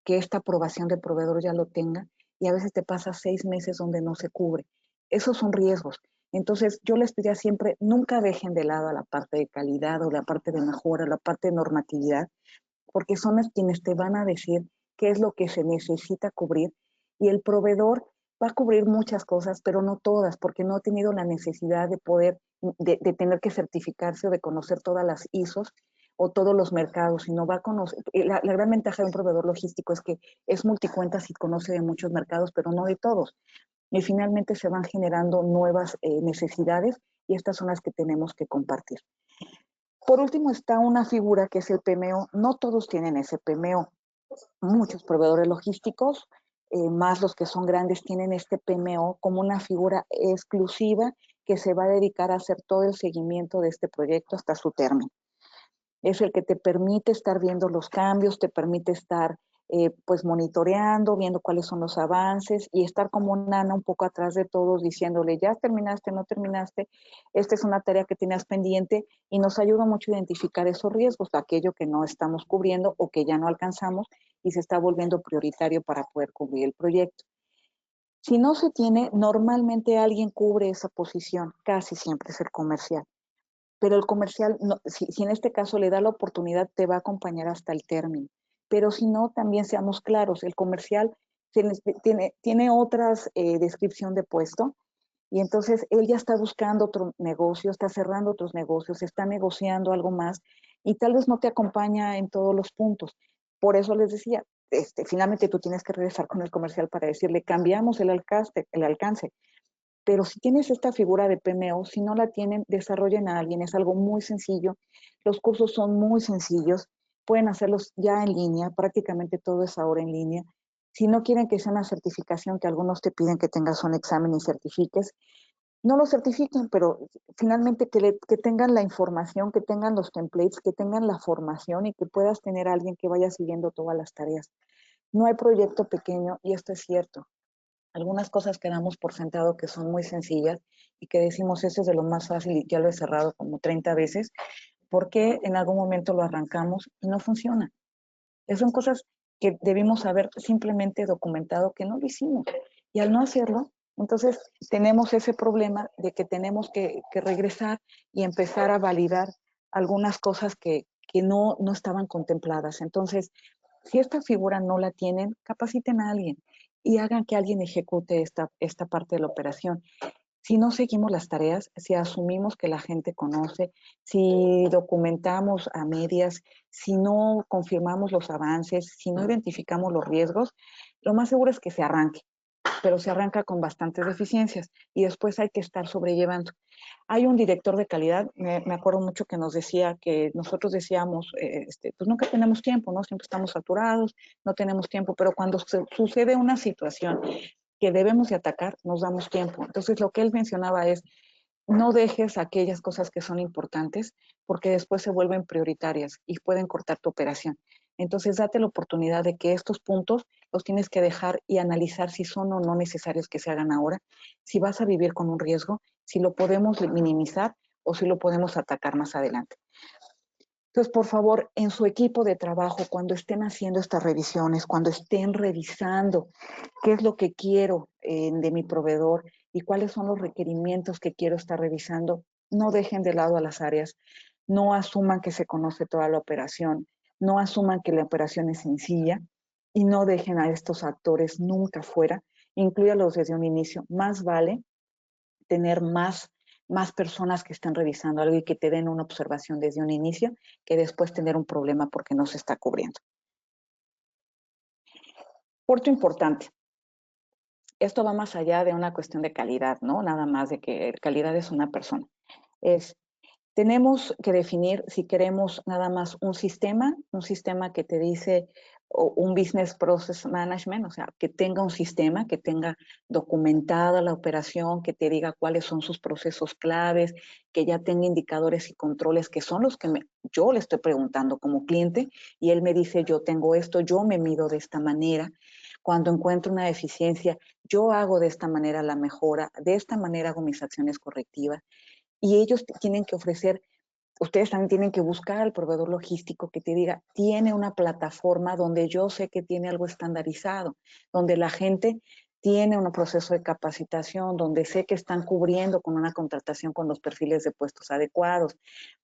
que esta aprobación del proveedor ya lo tenga y a veces te pasa 6 meses donde no se cubre. Esos son riesgos. Entonces, yo les pediría siempre, nunca dejen de lado a la parte de calidad o la parte de mejora, la parte de normatividad, porque son quienes te van a decir qué es lo que se necesita cubrir y el proveedor va a cubrir muchas cosas, pero no todas, porque no ha tenido la necesidad de poder, de tener que certificarse o de conocer todas las ISOs o todos los mercados, sino va a conocer, la gran ventaja de un proveedor logístico es que es multicuentas y conoce de muchos mercados, pero no de todos. Y finalmente se van generando nuevas necesidades y estas son las que tenemos que compartir. Por último está una figura que es el PMO. No todos tienen ese PMO. Muchos proveedores logísticos, más los que son grandes, tienen este PMO como una figura exclusiva que se va a dedicar a hacer todo el seguimiento de este proyecto hasta su término. Es el que te permite estar viendo los cambios, te permite estar pues monitoreando, viendo cuáles son los avances y estar como nana un poco atrás de todos diciéndole, ya terminaste, no terminaste, esta es una tarea que tenías pendiente y nos ayuda mucho a identificar esos riesgos, aquello que no estamos cubriendo o que ya no alcanzamos y se está volviendo prioritario para poder cubrir el proyecto. Si no se tiene, normalmente alguien cubre esa posición, casi siempre es el comercial. Pero el comercial, no, si en este caso le da la oportunidad, te va a acompañar hasta el término. Pero si no, también seamos claros, el comercial tiene otras descripción de puesto y entonces él ya está buscando otro negocio, está cerrando otros negocios, está negociando algo más y tal vez no te acompaña en todos los puntos. Por eso les decía, finalmente tú tienes que regresar con el comercial para decirle, cambiamos el alcance. Pero si tienes esta figura de PMO, si no la tienen, desarrollen a alguien. Es algo muy sencillo. Los cursos son muy sencillos. Pueden hacerlos ya en línea. Prácticamente todo es ahora en línea. Si no quieren que sea una certificación, que algunos te piden que tengas un examen y certifiques, no lo certifiquen, pero finalmente que tengan la información, que tengan los templates, que tengan la formación y que puedas tener a alguien que vaya siguiendo todas las tareas. No hay proyecto pequeño y esto es cierto. Algunas cosas que damos por sentado que son muy sencillas y que decimos eso es de lo más fácil y ya lo he cerrado como 30 veces, porque en algún momento lo arrancamos y no funciona. Son cosas que debimos haber simplemente documentado que no lo hicimos. Y al no hacerlo, entonces tenemos ese problema de que tenemos que regresar y empezar a validar algunas cosas que no estaban contempladas. Entonces, si esta figura no la tienen, capaciten a alguien y hagan que alguien ejecute esta parte de la operación. Si no seguimos las tareas, si asumimos que la gente conoce, si documentamos a medias, si no confirmamos los avances, si no identificamos los riesgos, lo más seguro es que se arranque, pero se arranca con bastantes deficiencias y después hay que estar sobrellevando. Hay un director de calidad, me acuerdo mucho que nos decía que nosotros decíamos, pues nunca tenemos tiempo, ¿no? Siempre estamos saturados, no tenemos tiempo, pero cuando sucede una situación que debemos de atacar, nos damos tiempo. Entonces, lo que él mencionaba es, no dejes aquellas cosas que son importantes porque después se vuelven prioritarias y pueden cortar tu operación. Entonces, date la oportunidad de que estos puntos los tienes que dejar y analizar si son o no necesarios que se hagan ahora, si vas a vivir con un riesgo, si lo podemos minimizar o si lo podemos atacar más adelante. Entonces, por favor, en su equipo de trabajo, cuando estén haciendo estas revisiones, cuando estén revisando qué es lo que quiero de mi proveedor y cuáles son los requerimientos que quiero estar revisando, no dejen de lado a las áreas, no asuman que se conoce toda la operación, no asuman que la operación es sencilla y no dejen a estos actores nunca fuera, inclúyalos desde un inicio. Más vale tener más personas que están revisando algo y que te den una observación desde un inicio que después tener un problema porque no se está cubriendo. Punto importante. Esto va más allá de una cuestión de calidad, ¿no? Nada más de que calidad es una persona. Tenemos que definir si queremos nada más un sistema que te dice un business process management, o sea, que tenga un sistema, que tenga documentada la operación, que te diga cuáles son sus procesos claves, que ya tenga indicadores y controles que son los que yo le estoy preguntando como cliente y él me dice, yo tengo esto, yo me mido de esta manera. Cuando encuentro una deficiencia, yo hago de esta manera la mejora, de esta manera hago mis acciones correctivas. Y ellos tienen que ofrecer, ustedes también tienen que buscar al proveedor logístico que te diga, tiene una plataforma donde yo sé que tiene algo estandarizado, donde la gente tiene un proceso de capacitación, donde sé que están cubriendo con una contratación con los perfiles de puestos adecuados,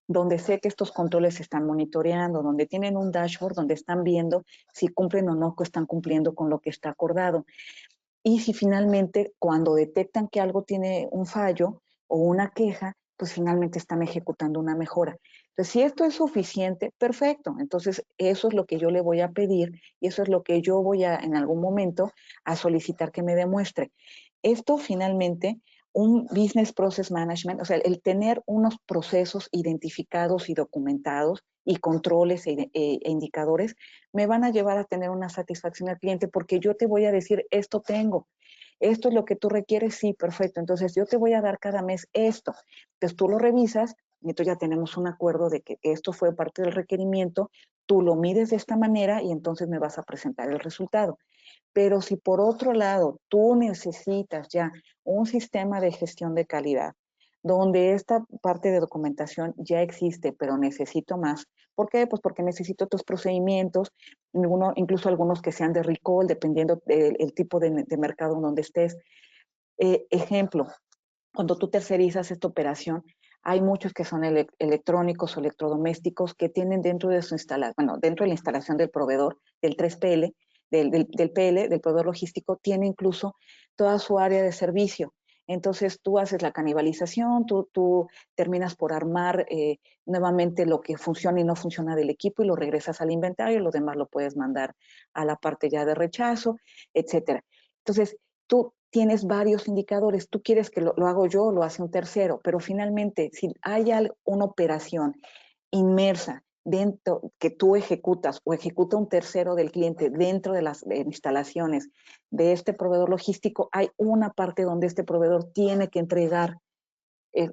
donde sé que estos controles se están monitoreando, donde tienen un dashboard donde están viendo si cumplen o no que están cumpliendo con lo que está acordado. Y si finalmente, cuando detectan que algo tiene un fallo o una queja, pues finalmente están ejecutando una mejora. Entonces, si esto es suficiente, perfecto. Entonces, eso es lo que yo le voy a pedir y eso es lo que yo voy a, en algún momento, a solicitar que me demuestre. Esto finalmente, un business process management, o sea, el tener unos procesos identificados y documentados y controles e indicadores, me van a llevar a tener una satisfacción al cliente porque yo te voy a decir, esto tengo, esto es lo que tú requieres, sí, perfecto, entonces yo te voy a dar cada mes esto. Entonces tú lo revisas y entonces ya tenemos un acuerdo de que esto fue parte del requerimiento, tú lo mides de esta manera y entonces me vas a presentar el resultado. Pero si por otro lado tú necesitas ya un sistema de gestión de calidad, donde esta parte de documentación ya existe, pero necesito más. ¿Por qué? Pues porque necesito otros procedimientos, incluso algunos que sean de recall, dependiendo del tipo de mercado en donde estés. Ejemplo, cuando tú tercerizas esta operación, hay muchos que son electrónicos o electrodomésticos que tienen dentro de su instalación, bueno, dentro de la instalación del proveedor, del 3PL, del PL, del proveedor logístico, tiene incluso toda su área de servicio. Entonces tú haces la canibalización, tú terminas por armar nuevamente lo que funciona y no funciona del equipo y lo regresas al inventario, lo demás lo puedes mandar a la parte ya de rechazo, etcétera. Entonces, tú tienes varios indicadores, tú quieres que lo hago yo, lo hace un tercero, pero finalmente, si hay una operación inmersa dentro que tú ejecutas o ejecuta un tercero del cliente dentro de las instalaciones de este proveedor logístico, hay una parte donde este proveedor tiene que entregar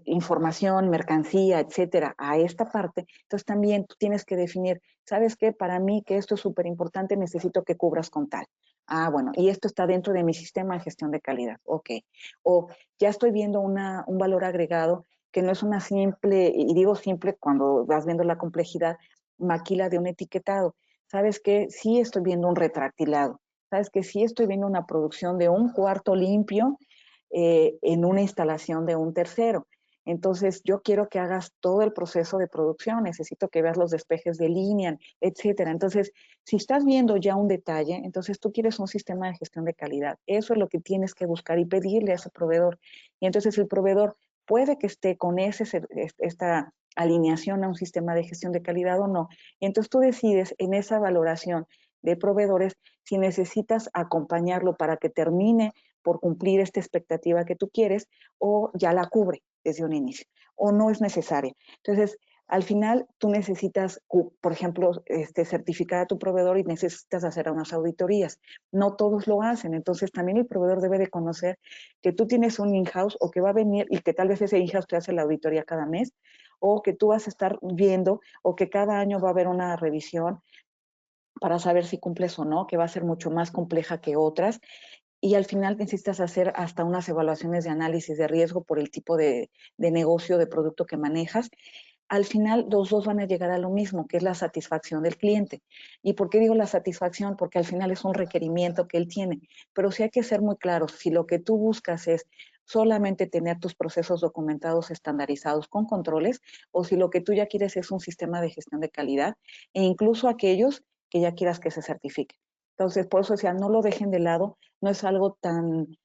información, mercancía, etcétera, a esta parte, entonces también tú tienes que definir, ¿sabes qué? Para mí que esto es súper importante, necesito que cubras con tal. Ah, bueno, y esto está dentro de mi sistema de gestión de calidad, ok. O ya estoy viendo un valor agregado que no es una simple, y digo simple cuando vas viendo la complejidad, maquila de un etiquetado. ¿Sabes qué? Sí estoy viendo un retractilado. ¿Sabes qué? Sí estoy viendo una producción de un cuarto limpio en una instalación de un tercero. Entonces, yo quiero que hagas todo el proceso de producción, necesito que veas los despejes de línea, etcétera. Entonces, si estás viendo ya un detalle, entonces tú quieres un sistema de gestión de calidad. Eso es lo que tienes que buscar y pedirle a ese proveedor. Y entonces el proveedor puede que esté con esta alineación a un sistema de gestión de calidad o no. Y entonces tú decides en esa valoración de proveedores si necesitas acompañarlo para que termine por cumplir esta expectativa que tú quieres o ya la cubre desde un inicio o no es necesaria. Entonces, al final tú necesitas, por ejemplo, certificar a tu proveedor y necesitas hacer unas auditorías. No todos lo hacen, entonces también el proveedor debe de conocer que tú tienes un in-house o que va a venir y que tal vez ese in-house te hace la auditoría cada mes o que tú vas a estar viendo o que cada año va a haber una revisión para saber si cumples o no, que va a ser mucho más compleja que otras y al final necesitas hacer hasta unas evaluaciones de análisis de riesgo por el tipo de negocio, de producto que manejas. Al final los dos van a llegar a lo mismo, que es la satisfacción del cliente. ¿Y por qué digo la satisfacción? Porque al final es un requerimiento que él tiene. Pero sí hay que ser muy claros, si lo que tú buscas es solamente tener tus procesos documentados, estandarizados con controles, o si lo que tú ya quieres es un sistema de gestión de calidad, e incluso aquellos que ya quieras que se certifique. Entonces, por eso decía, no lo dejen de lado, no es algo tan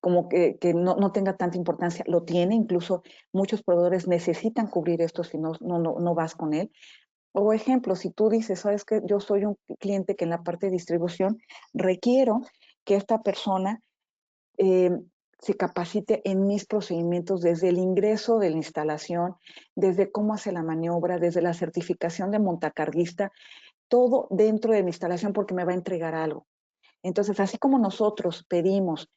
como que no tenga tanta importancia, lo tiene, incluso muchos proveedores necesitan cubrir esto si no vas con él. O ejemplo, si tú dices, sabes que yo soy un cliente que en la parte de distribución requiero que esta persona eh, se capacite en mis procedimientos desde el ingreso de la instalación, desde cómo hace la maniobra, desde la certificación de montacarguista, todo dentro de mi instalación porque me va a entregar algo. Entonces, así como nosotros pedimos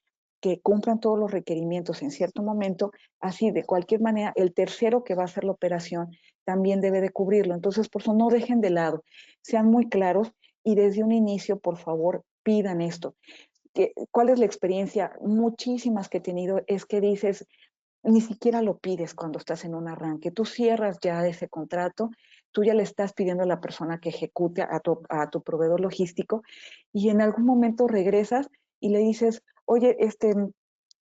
que cumplan todos los requerimientos en cierto momento, así de cualquier manera, el tercero que va a hacer la operación también debe de cubrirlo. Entonces, por eso no dejen de lado, sean muy claros y desde un inicio, por favor, pidan esto. ¿Cuál es la experiencia? Muchísimas que he tenido es que dices, ni siquiera lo pides cuando estás en un arranque. Tú cierras ya ese contrato, tú ya le estás pidiendo a la persona que ejecute a tu proveedor logístico y en algún momento regresas y le dices, oye,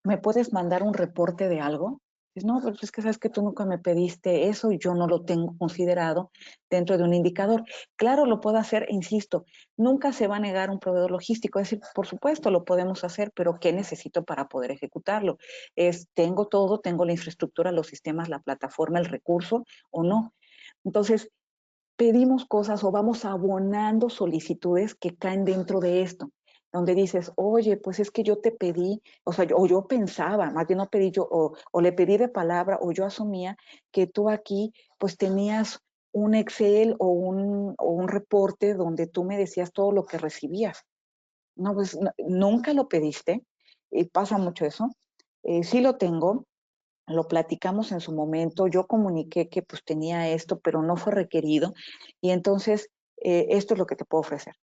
¿me puedes mandar un reporte de algo? Dices, no, pero es que sabes que tú nunca me pediste eso y yo no lo tengo considerado dentro de un indicador. Claro, lo puedo hacer, insisto, nunca se va a negar un proveedor logístico. Es decir, por supuesto, lo podemos hacer, pero ¿qué necesito para poder ejecutarlo? Tengo todo, tengo la infraestructura, los sistemas, la plataforma, el recurso o no. Entonces, pedimos cosas o vamos abonando solicitudes que caen dentro de esto, donde dices, oye, pues es que yo te pedí, o sea, yo pensaba, más bien no pedí yo, o le pedí de palabra, o yo asumía que tú aquí pues tenías un Excel o un reporte donde tú me decías todo lo que recibías. No, pues nunca lo pediste, y pasa mucho eso. Sí lo tengo, lo platicamos en su momento, yo comuniqué que pues tenía esto, pero no fue requerido, y entonces esto es lo que te puedo ofrecer.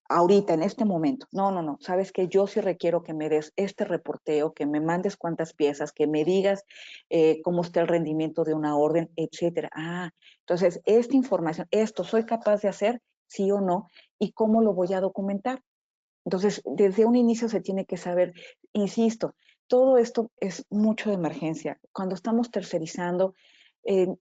Ahorita, en este momento, no, sabes que yo sí requiero que me des este reporteo, que me mandes cuántas piezas, que me digas cómo está el rendimiento de una orden, etcétera. Ah, entonces, esta información, esto soy capaz de hacer, sí o no, y cómo lo voy a documentar. Entonces, desde un inicio se tiene que saber, insisto, todo esto es mucho de emergencia. Cuando estamos tercerizando,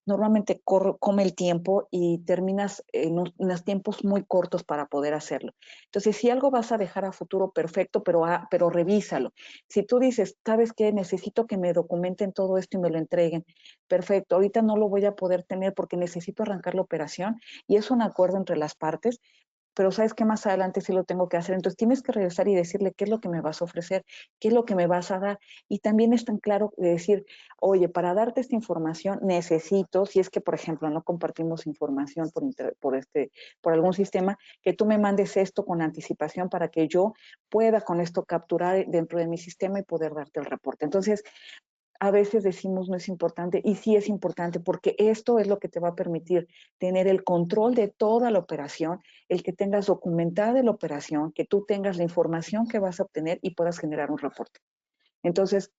normalmente come el tiempo y terminas en unos tiempos muy cortos para poder hacerlo. Entonces, si algo vas a dejar a futuro, perfecto, pero revísalo. Si tú dices, ¿sabes qué? Necesito que me documenten todo esto y me lo entreguen. Perfecto, ahorita no lo voy a poder tener porque necesito arrancar la operación y es un acuerdo entre las partes, pero sabes que más adelante sí lo tengo que hacer. Entonces tienes que regresar y decirle qué es lo que me vas a ofrecer, qué es lo que me vas a dar. Y también es tan claro de decir, oye, para darte esta información necesito, si es que, por ejemplo, no compartimos información por algún sistema, que tú me mandes esto con anticipación para que yo pueda con esto capturar dentro de mi sistema y poder darte el reporte. Entonces, a veces decimos no es importante y sí es importante porque esto es lo que te va a permitir tener el control de toda la operación, el que tengas documentada la operación, que tú tengas la información que vas a obtener y puedas generar un reporte. Entonces,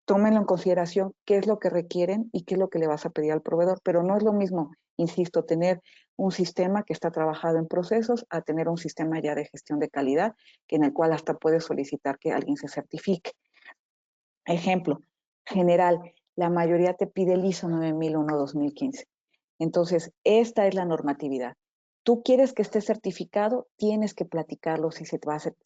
tómenlo en consideración qué es lo que requieren y qué es lo que le vas a pedir al proveedor, pero no es lo mismo, insisto, tener un sistema que está trabajado en procesos a tener un sistema ya de gestión de calidad, que en el cual hasta puedes solicitar que alguien se certifique. Ejemplo, general, la mayoría te pide el ISO 9001-2015. Entonces, esta es la normatividad. Tú quieres que esté certificado, tienes que platicarlo si se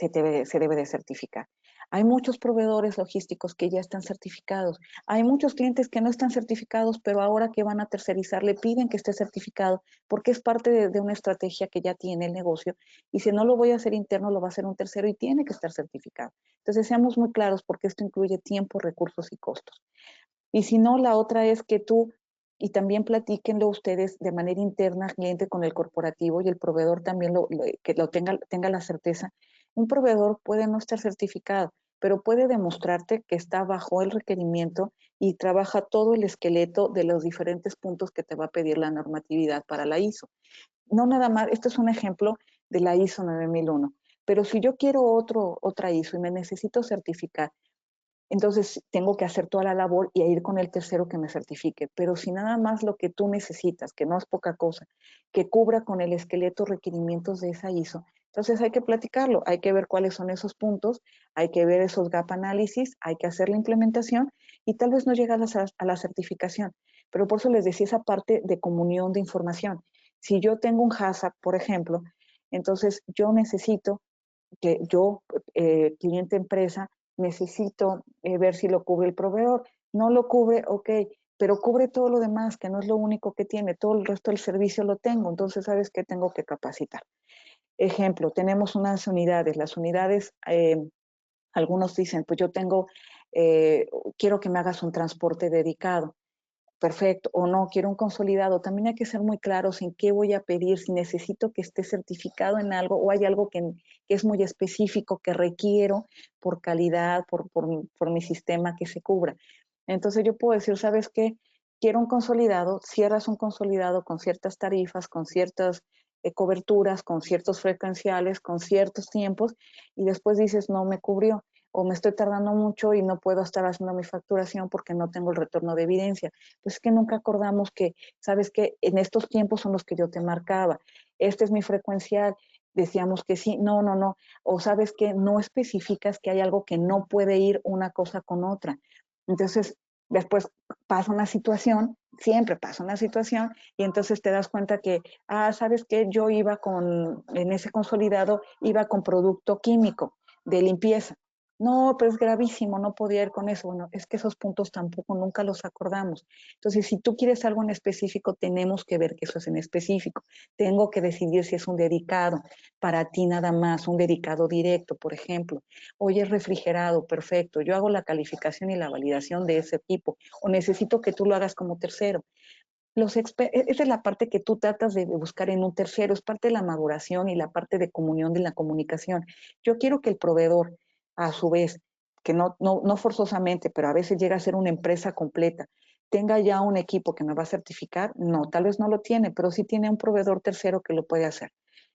debe de certificar. Hay muchos proveedores logísticos que ya están certificados. Hay muchos clientes que no están certificados, pero ahora que van a tercerizar le piden que esté certificado porque es parte de una estrategia que ya tiene el negocio. Y si no lo voy a hacer interno, lo va a hacer un tercero y tiene que estar certificado. Entonces, seamos muy claros porque esto incluye tiempo, recursos y costos. Y si no, la otra es que tú, y también platíquenlo ustedes de manera interna, cliente con el corporativo y el proveedor también que lo tenga la certeza. Un proveedor puede no estar certificado, pero puede demostrarte que está bajo el requerimiento y trabaja todo el esqueleto de los diferentes puntos que te va a pedir la normatividad para la ISO. No nada más, esto es un ejemplo de la ISO 9001, pero si yo quiero otra ISO y me necesito certificar, entonces tengo que hacer toda la labor y ir con el tercero que me certifique. Pero si nada más lo que tú necesitas, que no es poca cosa, que cubra con el esqueleto requerimientos de esa ISO, entonces hay que platicarlo, hay que ver cuáles son esos puntos, hay que ver esos gap análisis, hay que hacer la implementación y tal vez no llegar a la certificación. Pero por eso les decía esa parte de comunión de información. Si yo tengo un HACCP, por ejemplo, entonces yo necesito que yo, cliente empresa, necesito ver si lo cubre el proveedor. No lo cubre, ok, pero cubre todo lo demás, que no es lo único que tiene, todo el resto del servicio lo tengo, entonces, ¿sabes qué? Tengo que capacitar. Ejemplo, tenemos unas unidades, las unidades, algunos dicen, pues yo tengo, quiero que me hagas un transporte dedicado. Perfecto, o no, quiero un consolidado. También hay que ser muy claros en qué voy a pedir, si necesito que esté certificado en algo o hay algo que es muy específico que requiero por calidad, por mi sistema que se cubra. Entonces yo puedo decir, ¿sabes qué? Quiero un consolidado, cierras un consolidado con ciertas tarifas, con ciertas coberturas, con ciertos frecuenciales, con ciertos tiempos y después dices, no me cubrió o me estoy tardando mucho y no puedo estar haciendo mi facturación porque no tengo el retorno de evidencia. Pues es que nunca acordamos que, ¿sabes qué? En estos tiempos son los que yo te marcaba. Este es mi frecuencial. Decíamos que sí, no, no, no. O sabes que no especificas que hay algo que no puede ir una cosa con otra. Entonces, después pasa una situación, siempre pasa una situación, y entonces te das cuenta que, ¿sabes qué? Yo en ese consolidado, iba con producto químico de limpieza. No, pero es gravísimo, no podía ir con eso. Bueno, es que esos puntos tampoco nunca los acordamos. Entonces, si tú quieres algo en específico, tenemos que ver que eso es en específico. Tengo que decidir si es un dedicado para ti nada más, un dedicado directo, por ejemplo. Oye, es refrigerado, perfecto. Yo hago la calificación y la validación de ese tipo. O necesito que tú lo hagas como tercero. Esa es la parte que tú tratas de buscar en un tercero, es parte de la maduración y la parte de comunión de la comunicación. Yo quiero que el proveedor, a su vez, que no forzosamente, pero a veces llega a ser una empresa completa, tenga ya un equipo que me va a certificar. No, tal vez no lo tiene, pero sí tiene un proveedor tercero que lo puede hacer.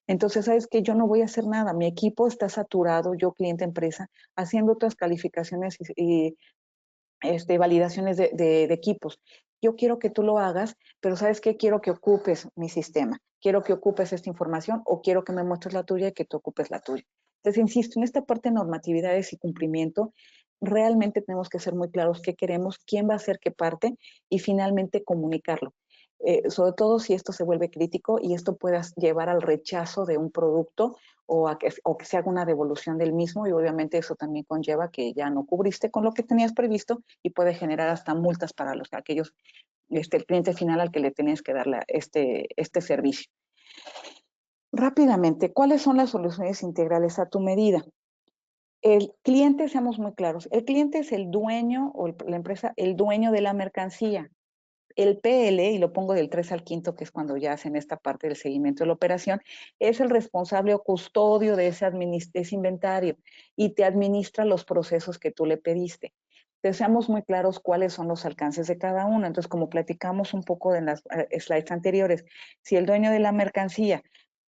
Entonces, ¿sabes qué? Yo no voy a hacer nada. Mi equipo está saturado, yo cliente empresa, haciendo otras calificaciones y validaciones de equipos. Yo quiero que tú lo hagas, pero ¿sabes qué? Quiero que ocupes mi sistema, quiero que ocupes esta información o quiero que me muestres la tuya y que tú ocupes la tuya. Entonces, insisto, en esta parte de normatividades y cumplimiento, realmente tenemos que ser muy claros qué queremos, quién va a hacer qué parte y finalmente comunicarlo. Sobre todo si esto se vuelve crítico y esto pueda llevar al rechazo de un producto o que se haga una devolución del mismo y obviamente eso también conlleva que ya no cubriste con lo que tenías previsto y puede generar hasta multas para aquellos, el cliente final al que le tenías que dar este servicio. Rápidamente, ¿cuáles son las soluciones integrales a tu medida? El cliente, seamos muy claros, el cliente es el dueño o la empresa, el dueño de la mercancía. El PL, y lo pongo del 3 al 5, que es cuando ya hacen esta parte del seguimiento de la operación, es el responsable o custodio de ese inventario y te administra los procesos que tú le pediste. seamos muy claros cuáles son los alcances de cada uno. Entonces, como platicamos un poco en las slides anteriores, si el dueño de la mercancía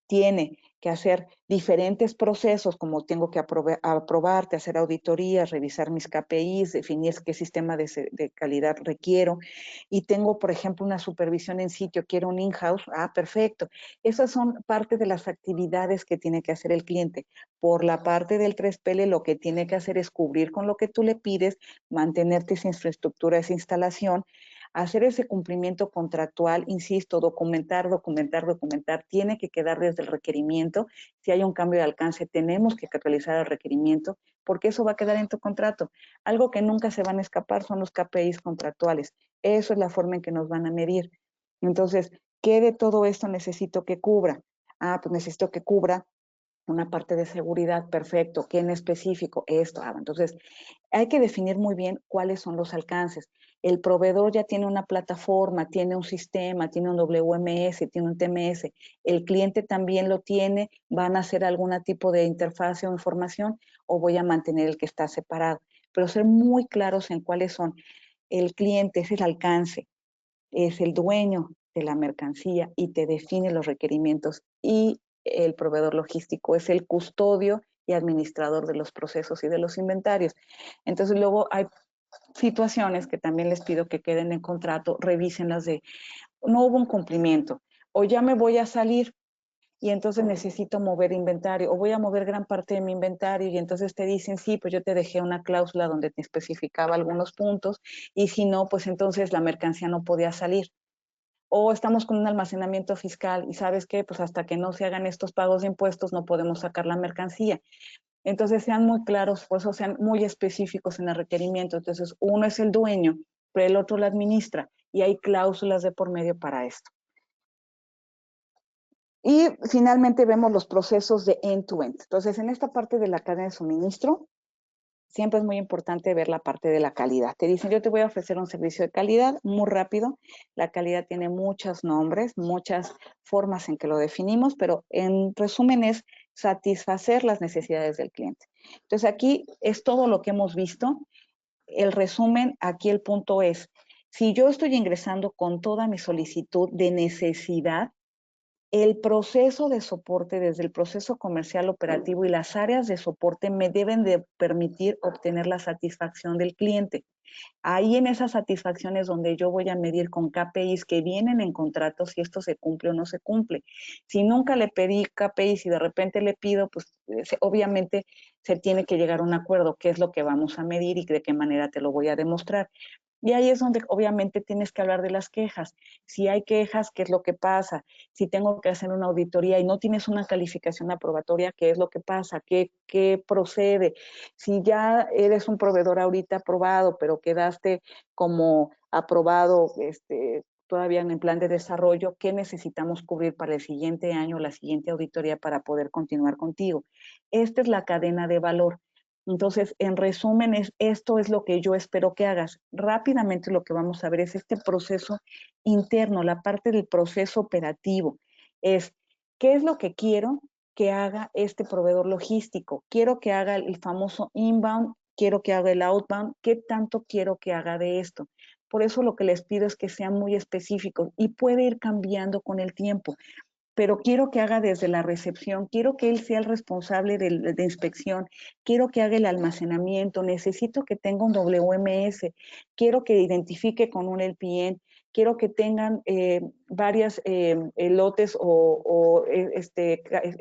tiene que hacer diferentes procesos, como tengo que aprobarte, hacer auditorías, revisar mis KPIs, definir qué sistema de calidad requiero, y tengo, por ejemplo, una supervisión en sitio, quiero un in-house, perfecto. Esas son parte de las actividades que tiene que hacer el cliente. Por la parte del 3PL, lo que tiene que hacer es cubrir con lo que tú le pides, mantenerte esa infraestructura, esa instalación, hacer ese cumplimiento contractual, insisto, documentar, tiene que quedar desde el requerimiento. Si hay un cambio de alcance, tenemos que realizar el requerimiento, porque eso va a quedar en tu contrato. Algo que nunca se van a escapar son los KPIs contractuales. Eso es la forma en que nos van a medir. Entonces, ¿qué de todo esto necesito que cubra? Pues necesito que cubra una parte de seguridad, perfecto. ¿Qué en específico? Esto. Entonces, hay que definir muy bien cuáles son los alcances. El proveedor ya tiene una plataforma, tiene un sistema, tiene un WMS, tiene un TMS. El cliente también lo tiene. ¿Van a hacer algún tipo de interfase o información o voy a mantener el que está separado? Pero ser muy claros en cuáles son. El cliente es el alcance, es el dueño de la mercancía y te define los requerimientos, y el proveedor logístico es el custodio y administrador de los procesos y de los inventarios. Entonces luego hay situaciones que también les pido que queden en contrato, revísenlas de no hubo un cumplimiento o ya me voy a salir y entonces necesito mover inventario o voy a mover gran parte de mi inventario y entonces te dicen, sí, pues yo te dejé una cláusula donde te especificaba algunos puntos y si no, pues entonces la mercancía no podía salir. O estamos con un almacenamiento fiscal y ¿sabes qué? Pues hasta que no se hagan estos pagos de impuestos no podemos sacar la mercancía. Entonces sean muy claros, por eso sean muy específicos en el requerimiento. Entonces uno es el dueño, pero el otro la administra y hay cláusulas de por medio para esto. Y finalmente vemos los procesos de end-to-end. Entonces en esta parte de la cadena de suministro, siempre es muy importante ver la parte de la calidad. Te dicen, yo te voy a ofrecer un servicio de calidad muy rápido. La calidad tiene muchos nombres, muchas formas en que lo definimos, pero en resumen es satisfacer las necesidades del cliente. Entonces aquí es todo lo que hemos visto. El resumen, aquí el punto es, si yo estoy ingresando con toda mi solicitud de necesidad, el proceso de soporte, desde el proceso comercial operativo y las áreas de soporte me deben de permitir obtener la satisfacción del cliente. Ahí en esas satisfacciones donde yo voy a medir con KPIs que vienen en contrato si esto se cumple o no se cumple. Si nunca le pedí KPIs y de repente le pido, pues obviamente se tiene que llegar a un acuerdo, qué es lo que vamos a medir y de qué manera te lo voy a demostrar. Y ahí es donde obviamente tienes que hablar de las quejas. Si hay quejas, ¿qué es lo que pasa? Si tengo que hacer una auditoría y no tienes una calificación aprobatoria, ¿qué es lo que pasa? ¿Qué procede? Si ya eres un proveedor ahorita aprobado, pero quedaste como aprobado todavía en el plan de desarrollo, ¿qué necesitamos cubrir para el siguiente año, la siguiente auditoría para poder continuar contigo? Esta es la cadena de valor. Entonces, en resumen, esto es lo que yo espero que hagas. Rápidamente lo que vamos a ver es este proceso interno, la parte del proceso operativo. Es, ¿qué es lo que quiero que haga este proveedor logístico? Quiero que haga el famoso inbound, quiero que haga el outbound, ¿qué tanto quiero que haga de esto? Por eso lo que les pido es que sean muy específicos y puede ir cambiando con el tiempo, pero quiero que haga desde la recepción, quiero que él sea el responsable de inspección, quiero que haga el almacenamiento, necesito que tenga un WMS, quiero que identifique con un LPN, quiero que tengan varias lotes o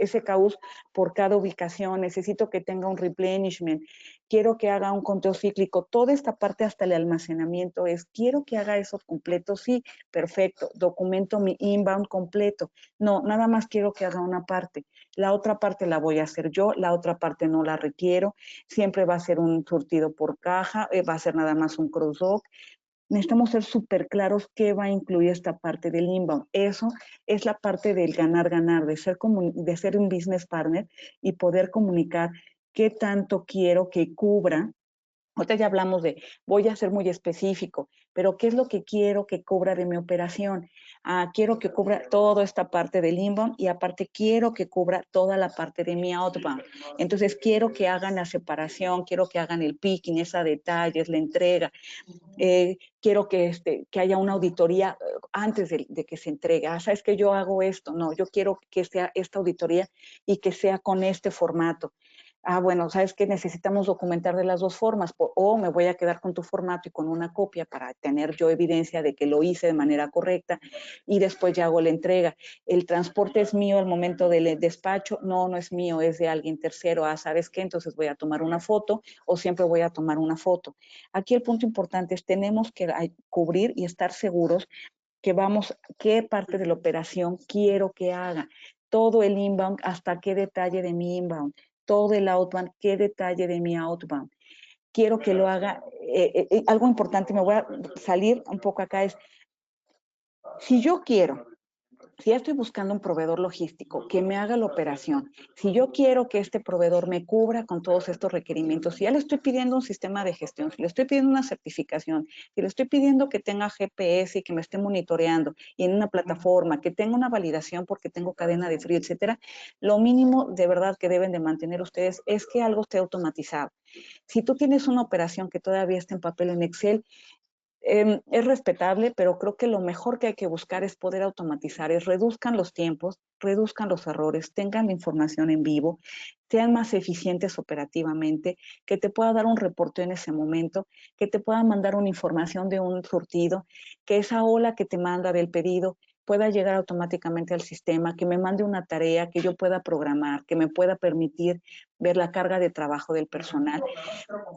SKUs por cada ubicación, necesito que tenga un replenishment, quiero que haga un conteo cíclico, toda esta parte hasta el almacenamiento quiero que haga eso completo, sí, perfecto, documento mi inbound completo, no, nada más quiero que haga una parte, la otra parte la voy a hacer yo, la otra parte no la requiero, siempre va a ser un surtido por caja, va a ser nada más un cross-dock. Necesitamos ser súper claros qué va a incluir esta parte del inbound. Eso es la parte del ganar-ganar, de ser un business partner y poder comunicar qué tanto quiero que cubra Ahorita ya hablamos de, voy a ser muy específico, pero ¿qué es lo que quiero que cubra de mi operación? Quiero que cubra toda esta parte del inbound y aparte quiero que cubra toda la parte de mi outbound. Entonces quiero que hagan la separación, quiero que hagan el picking, esa detalles, la entrega. Quiero que haya una auditoría antes de que se entregue. ¿Sabes que yo hago esto? No, yo quiero que sea esta auditoría y que sea con este formato. Bueno, sabes que necesitamos documentar de las dos formas, o me voy a quedar con tu formato y con una copia para tener yo evidencia de que lo hice de manera correcta y después ya hago la entrega. El transporte es mío al momento del despacho, no es mío, es de alguien tercero. ¿Sabes qué? Entonces voy a tomar una foto o siempre voy a tomar una foto. Aquí el punto importante es tenemos que cubrir y estar seguros que qué parte de la operación quiero que haga. Todo el inbound, hasta qué detalle de mi inbound. Todo el outbound, qué detalle de mi outbound. Quiero que lo haga. Algo importante, me voy a salir un poco acá, es, si yo quiero, si ya estoy buscando un proveedor logístico que me haga la operación, si yo quiero que este proveedor me cubra con todos estos requerimientos, si ya le estoy pidiendo un sistema de gestión, si le estoy pidiendo una certificación, si le estoy pidiendo que tenga GPS y que me esté monitoreando y en una plataforma, que tenga una validación porque tengo cadena de frío, etcétera, lo mínimo de verdad que deben de mantener ustedes es que algo esté automatizado. Si tú tienes una operación que todavía está en papel en Excel, es respetable, pero creo que lo mejor que hay que buscar es poder automatizar, es reduzcan los tiempos, reduzcan los errores, tengan la información en vivo, sean más eficientes operativamente, que te pueda dar un reporte en ese momento, que te pueda mandar una información de un surtido, que esa ola que te manda del pedido pueda llegar automáticamente al sistema, que me mande una tarea que yo pueda programar, que me pueda permitir ver la carga de trabajo del personal.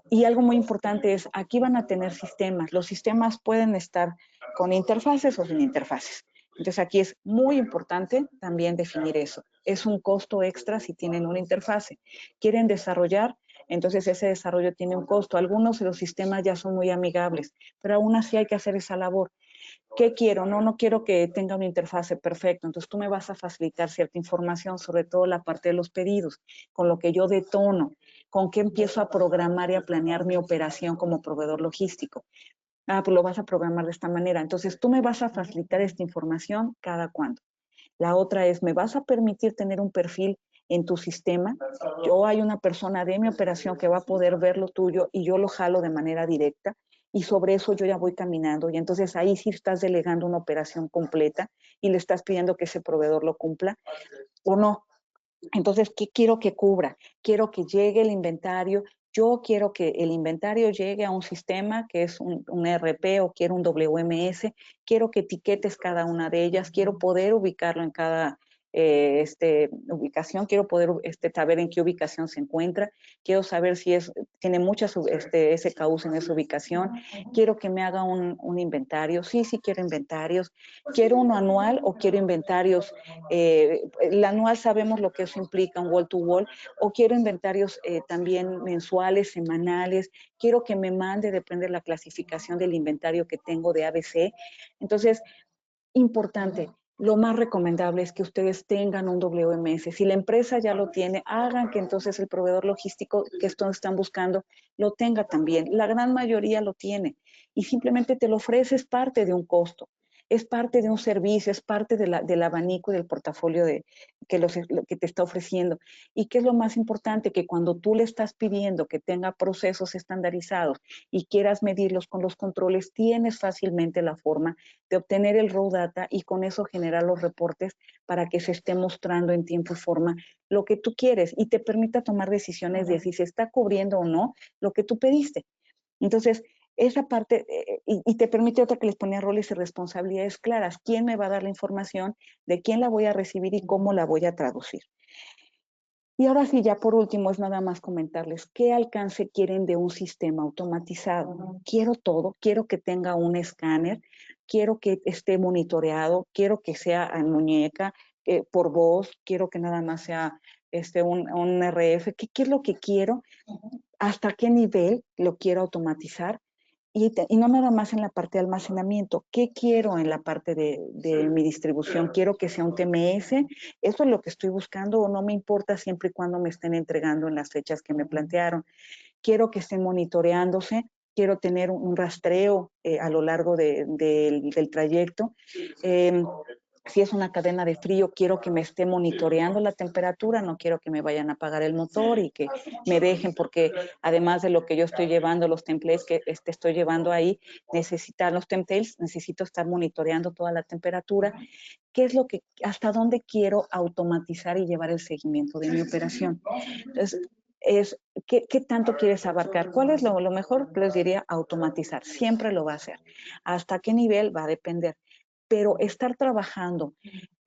Y algo muy importante es, aquí van a tener sistemas. Los sistemas pueden estar con interfaces o sin interfaces. Entonces aquí es muy importante también definir eso. Es un costo extra si tienen una interfase. Quieren desarrollar, entonces ese desarrollo tiene un costo. Algunos de los sistemas ya son muy amigables, pero aún así hay que hacer esa labor. ¿Qué quiero? No quiero que tenga una interfase perfecta. Entonces tú me vas a facilitar cierta información, sobre todo la parte de los pedidos, con lo que yo detono, con qué empiezo a programar y a planear mi operación como proveedor logístico. Pues lo vas a programar de esta manera. Entonces tú me vas a facilitar esta información cada cuándo. La otra es, ¿me vas a permitir tener un perfil en tu sistema? Yo hay una persona de mi operación que va a poder ver lo tuyo y yo lo jalo de manera directa y sobre eso yo ya voy caminando y entonces ahí sí estás delegando una operación completa y le estás pidiendo que ese proveedor lo cumpla o no. Entonces, ¿qué quiero que cubra? Quiero que llegue el inventario. Yo quiero que el inventario llegue a un sistema que es un ERP o quiero un WMS. Quiero que etiquetes cada una de ellas. Quiero poder ubicarlo en cada ubicación. Quiero poder saber en qué ubicación se encuentra. Quiero saber si tiene muchas SKUs en esa ubicación. Quiero que me haga un inventario. Sí, quiero inventarios. Quiero uno anual o quiero inventarios. El anual sabemos lo que eso implica, un wall to wall, o quiero inventarios también mensuales, semanales, quiero que me mande, depende de la clasificación del inventario que tengo de ABC. Entonces, importante, lo más recomendable es que ustedes tengan un WMS. Si la empresa ya lo tiene, hagan que entonces el proveedor logístico que están buscando lo tenga también. La gran mayoría lo tiene y simplemente te lo ofrece, es parte de un costo. Es parte de un servicio, es parte del abanico y del portafolio que te está ofreciendo. ¿Y qué es lo más importante? Que cuando tú le estás pidiendo que tenga procesos estandarizados y quieras medirlos con los controles, tienes fácilmente la forma de obtener el raw data y con eso generar los reportes para que se esté mostrando en tiempo y forma lo que tú quieres y te permita tomar decisiones de si se está cubriendo o no lo que tú pediste. Entonces, esa parte, y te permite otra que les ponía roles y responsabilidades claras. ¿Quién me va a dar la información? ¿De quién la voy a recibir y cómo la voy a traducir? Y ahora sí, ya por último, es nada más comentarles qué alcance quieren de un sistema automatizado. Quiero todo, quiero que tenga un escáner, quiero que esté monitoreado, quiero que sea en muñeca, por voz, quiero que nada más sea un RF. ¿Qué es lo que quiero? ¿Hasta qué nivel lo quiero automatizar? Y no nada más en la parte de almacenamiento. ¿Qué quiero en la parte de mi distribución? ¿Quiero que sea un TMS? ¿Eso es lo que estoy buscando o no me importa siempre y cuando me estén entregando en las fechas que me plantearon? quiero que estén monitoreándose, quiero tener un rastreo a lo largo del trayecto. Si es una cadena de frío, quiero que me esté monitoreando la temperatura, no quiero que me vayan a apagar el motor y que me dejen, porque además de lo que yo estoy llevando, los templates que estoy llevando ahí, necesito estar monitoreando toda la temperatura. ¿Qué es lo que, hasta dónde quiero automatizar y llevar el seguimiento de mi operación? Entonces, ¿qué tanto quieres abarcar? ¿Cuál es lo mejor? Les diría automatizar. Siempre lo va a hacer. ¿Hasta qué nivel? Va a depender. Pero estar trabajando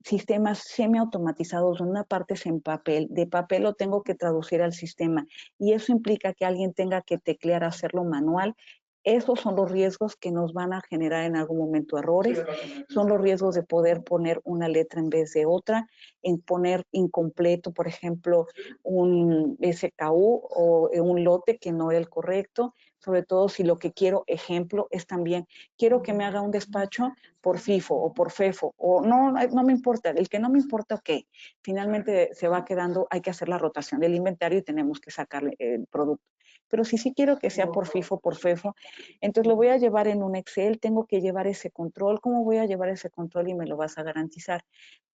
sistemas semiautomatizados, una parte es en papel, de papel lo tengo que traducir al sistema y eso implica que alguien tenga que teclear, hacerlo manual. Esos son los riesgos que nos van a generar en algún momento errores, son los riesgos de poder poner una letra en vez de otra, en poner incompleto, por ejemplo, un SKU o un lote que no era el correcto, sobre todo si lo que quiero, ejemplo, es también, quiero que me haga un despacho por FIFO o por FEFO, o no me importa, el que no me importa, ok, finalmente se va quedando, hay que hacer la rotación del inventario y tenemos que sacarle el producto. Pero si sí quiero que sea por FIFO, por FEFO, entonces lo voy a llevar en un Excel, tengo que llevar ese control. ¿Cómo voy a llevar ese control y me lo vas a garantizar?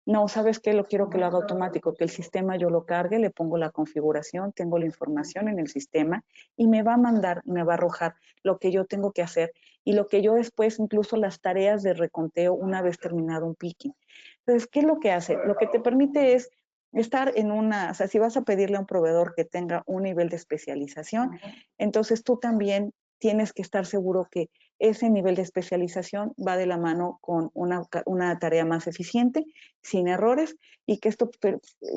No, ¿sabes qué? Lo quiero que lo haga automático, que el sistema yo lo cargue, le pongo la configuración, tengo la información en el sistema y me va a mandar, me va a arrojar lo que yo tengo que hacer y lo que yo después, incluso las tareas de reconteo una vez terminado un picking. Entonces, ¿qué es lo que hace? Lo que te permite es estar en una, o sea, si vas a pedirle a un proveedor que tenga un nivel de especialización, entonces tú también tienes que estar seguro que ese nivel de especialización va de la mano con una tarea más eficiente, sin errores, y que esto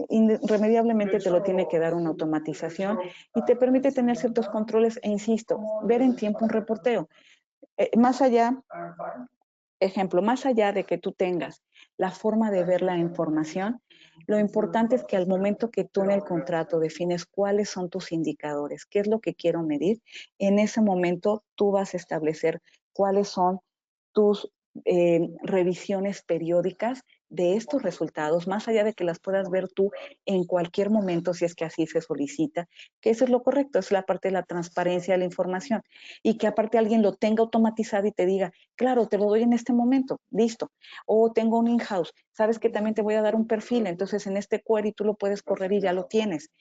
irremediablemente te lo tiene que dar una automatización y te permite tener ciertos controles e, insisto, ver en tiempo un reporteo. Más allá, ejemplo, más allá de que tú tengas la forma de ver la información, lo importante es que al momento que tú en el contrato defines cuáles son tus indicadores, qué es lo que quiero medir, en ese momento tú vas a establecer cuáles son tus revisiones periódicas de estos resultados, más allá de que las puedas ver tú en cualquier momento si es que así se solicita, que eso es lo correcto, es la parte de la transparencia de la información y que aparte alguien lo tenga automatizado y te diga, claro, te lo doy en este momento, listo, o tengo un in-house, sabes que también te voy a dar un perfil, entonces en este query tú lo puedes correr y ya lo tienes.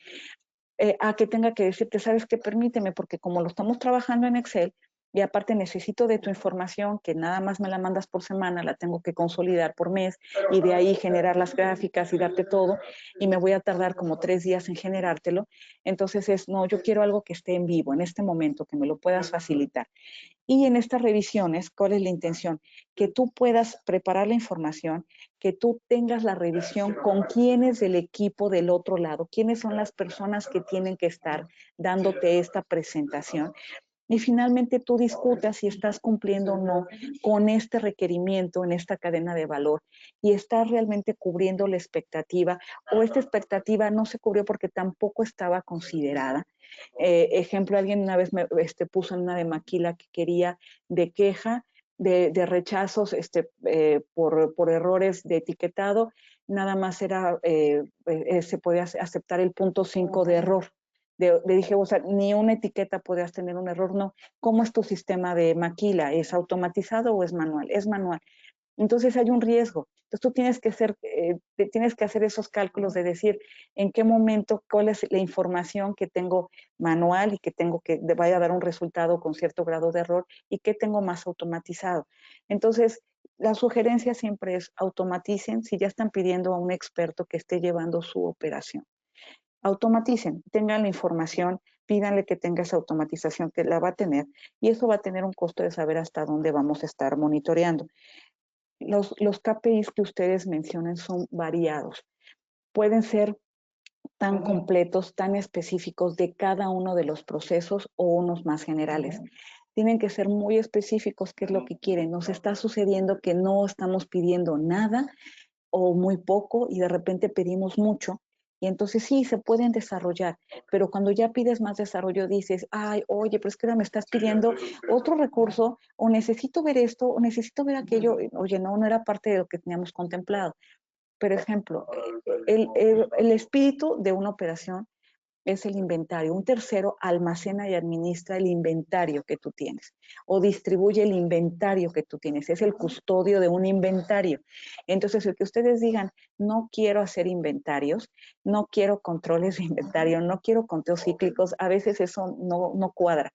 A que tenga que decirte, sabes qué, permíteme, porque como lo estamos trabajando en Excel, y aparte necesito de tu información, que nada más me la mandas por semana, la tengo que consolidar por mes, y de ahí generar las gráficas y darte todo, y me voy a tardar como 3 días en generártelo. Entonces no, yo quiero algo que esté en vivo, en este momento, que me lo puedas facilitar. Y en estas revisiones, ¿cuál es la intención? Que tú puedas preparar la información, que tú tengas la revisión con quiénes del equipo del otro lado, quiénes son las personas que tienen que estar dándote esta presentación. Y finalmente tú discutas si estás cumpliendo o no con este requerimiento en esta cadena de valor y estás realmente cubriendo la expectativa o esta expectativa no se cubrió porque tampoco estaba considerada. Ejemplo, alguien una vez me puso en una de Maquila que quería de queja de rechazos por errores de etiquetado, nada más era, se podía aceptar el 0.5 de error. Le dije, o sea, ni una etiqueta podías tener un error, no. ¿Cómo es tu sistema de Maquila? ¿Es automatizado o es manual? Es manual. Entonces hay un riesgo. Entonces tú tienes que hacer esos cálculos de decir en qué momento, cuál es la información que tengo manual y que tengo que vaya a dar un resultado con cierto grado de error y qué tengo más automatizado. Entonces, la sugerencia siempre es automaticen si ya están pidiendo a un experto que esté llevando su operación. Automaticen, tengan la información, pídanle que tenga esa automatización que la va a tener y eso va a tener un costo de saber hasta dónde vamos a estar monitoreando. Los KPIs que ustedes mencionan son variados. Pueden ser tan completos, tan específicos de cada uno de los procesos o unos más generales. Tienen que ser muy específicos qué es lo que quieren. Nos está sucediendo que no estamos pidiendo nada o muy poco y de repente pedimos mucho. Y entonces sí, se pueden desarrollar, pero cuando ya pides más desarrollo dices, ay, oye, pero es que ahora me estás pidiendo otro recurso, o necesito ver esto, o necesito ver aquello. Oye, no era parte de lo que teníamos contemplado. Por ejemplo, el espíritu de una operación es el inventario. Un tercero almacena y administra el inventario que tú tienes o distribuye el inventario que tú tienes. Es el custodio de un inventario. Entonces, el que ustedes digan, no quiero hacer inventarios, no quiero controles de inventario, no quiero conteos cíclicos, a veces eso no cuadra.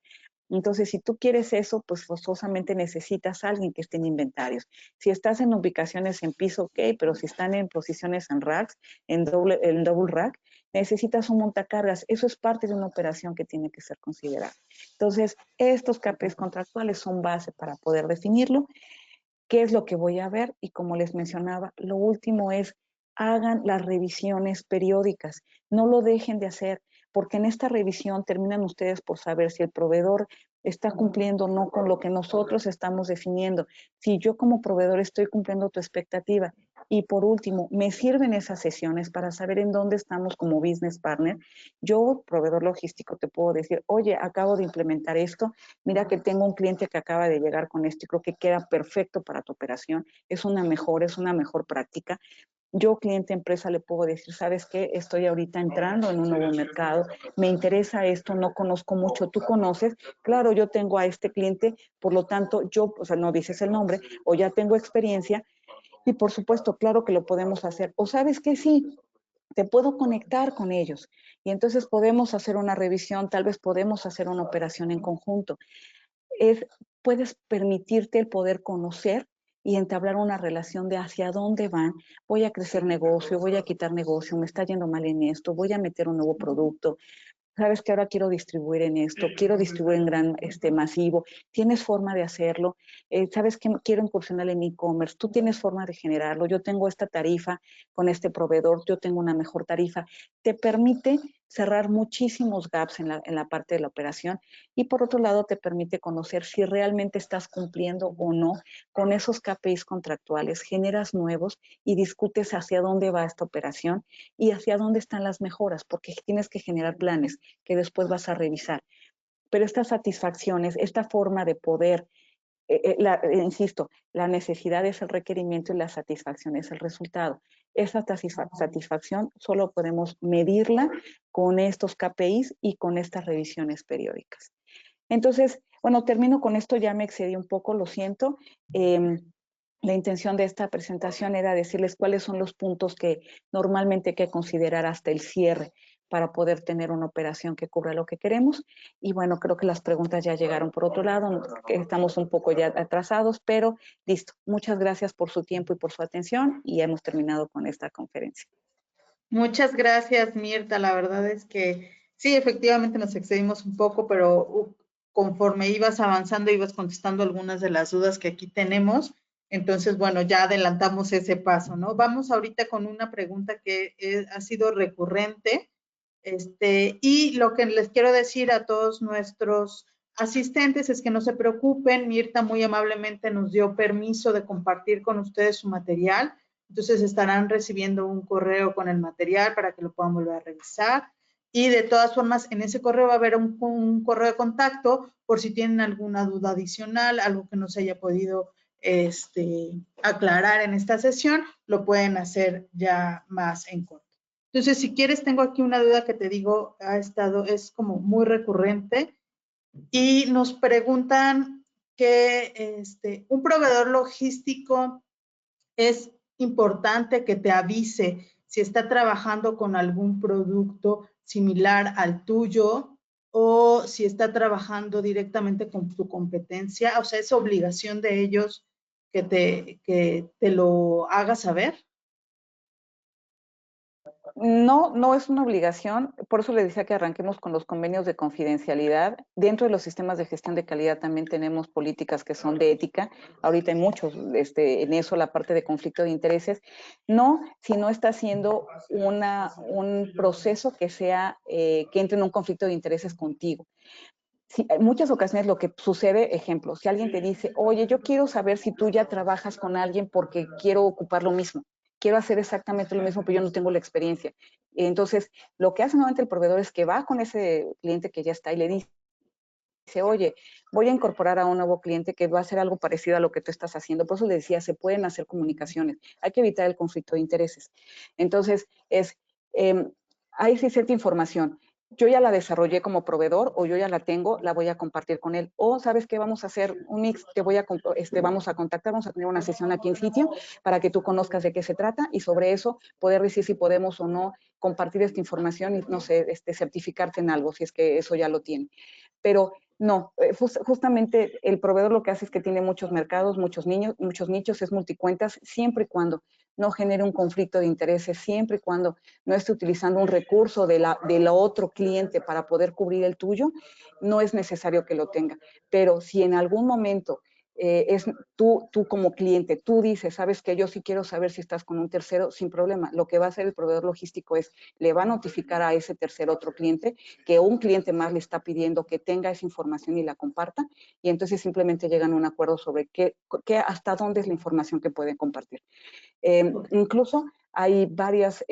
Entonces, si tú quieres eso, pues forzosamente necesitas a alguien que esté en inventarios. Si estás en ubicaciones en piso, ok, pero si están en posiciones en racks, en double rack, necesitas un montacargas. Eso es parte de una operación que tiene que ser considerada. Entonces, estos KPIs contractuales son base para poder definirlo. ¿Qué es lo que voy a ver? Y como les mencionaba, lo último es hagan las revisiones periódicas. No lo dejen de hacer, porque en esta revisión terminan ustedes por saber si el proveedor está cumpliendo o no con lo que nosotros estamos definiendo. Si yo como proveedor estoy cumpliendo tu expectativa. Y por último, me sirven esas sesiones para saber en dónde estamos como business partner. Yo, proveedor logístico, te puedo decir, oye, acabo de implementar esto, mira que tengo un cliente que acaba de llegar con esto y creo que queda perfecto para tu operación, es una mejor práctica. Yo, cliente empresa, le puedo decir, ¿sabes qué? Estoy ahorita entrando en un nuevo mercado, me interesa esto, no conozco mucho, ¿tú conoces? Claro, yo tengo a este cliente, por lo tanto, yo, o sea, no dices el nombre, o ya tengo experiencia, y por supuesto, claro que lo podemos hacer. O ¿sabes qué? Sí, te puedo conectar con ellos. Y entonces podemos hacer una revisión, tal vez podemos hacer una operación en conjunto. Puedes permitirte el poder conocer y entablar una relación de hacia dónde van, voy a crecer negocio, voy a quitar negocio, me está yendo mal en esto, voy a meter un nuevo producto, sabes que ahora quiero distribuir en esto, quiero distribuir en gran masivo, tienes forma de hacerlo, sabes que quiero incursionar en e-commerce, tú tienes forma de generarlo, yo tengo esta tarifa con este proveedor, yo tengo una mejor tarifa, te permite cerrar muchísimos gaps en la parte de la operación y por otro lado te permite conocer si realmente estás cumpliendo o no con esos KPIs contractuales, generas nuevos y discutes hacia dónde va esta operación y hacia dónde están las mejoras, porque tienes que generar planes que después vas a revisar. Pero estas satisfacciones, esta forma de poder, insisto, la necesidad es el requerimiento y la satisfacción es el resultado. Esa satisfacción solo podemos medirla con estos KPIs y con estas revisiones periódicas. Entonces, bueno, termino con esto, ya me excedí un poco, lo siento. La intención de esta presentación era decirles cuáles son los puntos que normalmente hay que considerar hasta el cierre para poder tener una operación que cubra lo que queremos. Y bueno, creo que las preguntas ya llegaron por otro lado, que estamos un poco ya atrasados, pero listo. Muchas gracias por su tiempo y por su atención y hemos terminado con esta conferencia. Muchas gracias, Mirta. La verdad es que sí, efectivamente nos excedimos un poco, pero conforme ibas avanzando, ibas contestando algunas de las dudas que aquí tenemos. Entonces, bueno, ya adelantamos ese paso, ¿no? Vamos ahorita con una pregunta que ha sido recurrente. Y lo que les quiero decir a todos nuestros asistentes es que no se preocupen. Mirta muy amablemente nos dio permiso de compartir con ustedes su material. Entonces estarán recibiendo un correo con el material para que lo puedan volver a revisar. Y de todas formas, en ese correo va a haber un correo de contacto por si tienen alguna duda adicional, algo que no se haya podido aclarar en esta sesión, lo pueden hacer ya más en corto. Entonces, si quieres, tengo aquí una duda que te digo, es como muy recurrente y nos preguntan que un proveedor logístico es importante que te avise si está trabajando con algún producto similar al tuyo o si está trabajando directamente con tu competencia. O sea, es obligación de ellos que te lo haga saber. No es una obligación, por eso le decía que arranquemos con los convenios de confidencialidad. Dentro de los sistemas de gestión de calidad también tenemos políticas que son de ética. Ahorita hay muchos en eso, la parte de conflicto de intereses. No, si no está haciendo un proceso que entre en un conflicto de intereses contigo. Sí, en muchas ocasiones lo que sucede, ejemplo, si alguien te dice, oye, yo quiero saber si tú ya trabajas con alguien porque quiero ocupar lo mismo, quiero hacer exactamente lo mismo, pero yo no tengo la experiencia. Entonces, lo que hace nuevamente el proveedor es que va con ese cliente que ya está y le dice, oye, voy a incorporar a un nuevo cliente que va a hacer algo parecido a lo que tú estás haciendo. Por eso le decía, se pueden hacer comunicaciones, hay que evitar el conflicto de intereses. Entonces, hay cierta información. yo ya la desarrollé como proveedor o yo ya la tengo, la voy a compartir con él. O, ¿sabes qué? Vamos a hacer un mix, vamos a contactar, vamos a tener una sesión aquí en sitio para que tú conozcas de qué se trata y sobre eso poder decir si podemos o no compartir esta información y, no sé, certificarte en algo, si es que eso ya lo tiene. Pero no, justamente el proveedor lo que hace es que tiene muchos mercados, muchos nichos, es multicuentas, siempre y cuando no genere un conflicto de intereses, siempre y cuando no esté utilizando un recurso de la otro cliente para poder cubrir el tuyo, no es necesario que lo tenga. Pero si en algún momento tú como cliente, tú dices, sabes que yo sí quiero saber si estás con un tercero, sin problema. Lo que va a hacer el proveedor logístico es, le va a notificar a ese tercer otro cliente que un cliente más le está pidiendo que tenga esa información y la comparta, y entonces simplemente llegan a un acuerdo sobre hasta dónde es la información que pueden compartir. Incluso hay varias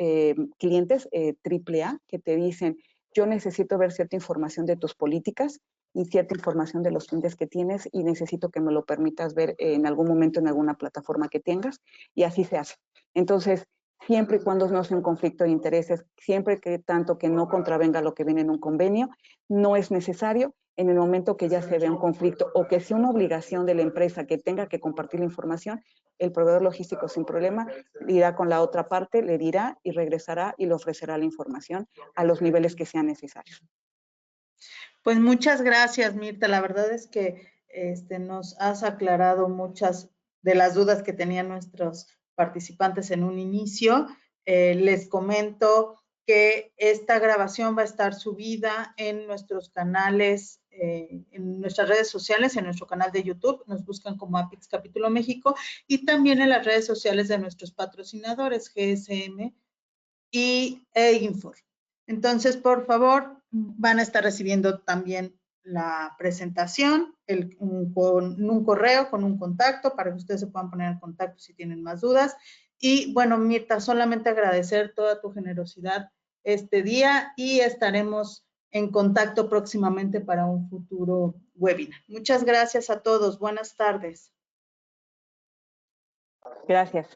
clientes AAA que te dicen, yo necesito ver cierta información de tus políticas y cierta información de los clientes que tienes y necesito que me lo permitas ver en algún momento en alguna plataforma que tengas, y así se hace. Entonces, siempre y cuando no sea un conflicto de intereses, siempre que tanto que no contravenga lo que viene en un convenio, no es necesario. En el momento que ya se vea un conflicto o que sea una obligación de la empresa que tenga que compartir la información, el proveedor logístico sin problema irá con la otra parte, le dirá y regresará y le ofrecerá la información a los niveles que sean necesarios. Pues muchas gracias, Mirta. La verdad es que nos has aclarado muchas de las dudas que tenían nuestros participantes en un inicio. Les comento que esta grabación va a estar subida en nuestros canales, en nuestras redes sociales, en nuestro canal de YouTube, nos buscan como Apix Capítulo México, y también en las redes sociales de nuestros patrocinadores, GSM y Infor. Entonces, por favor, van a estar recibiendo también la presentación con un correo, con un contacto, para que ustedes se puedan poner en contacto si tienen más dudas. Y bueno, Mirta, solamente agradecer toda tu generosidad este día y estaremos en contacto próximamente para un futuro webinar. Muchas gracias a todos. Buenas tardes. Gracias.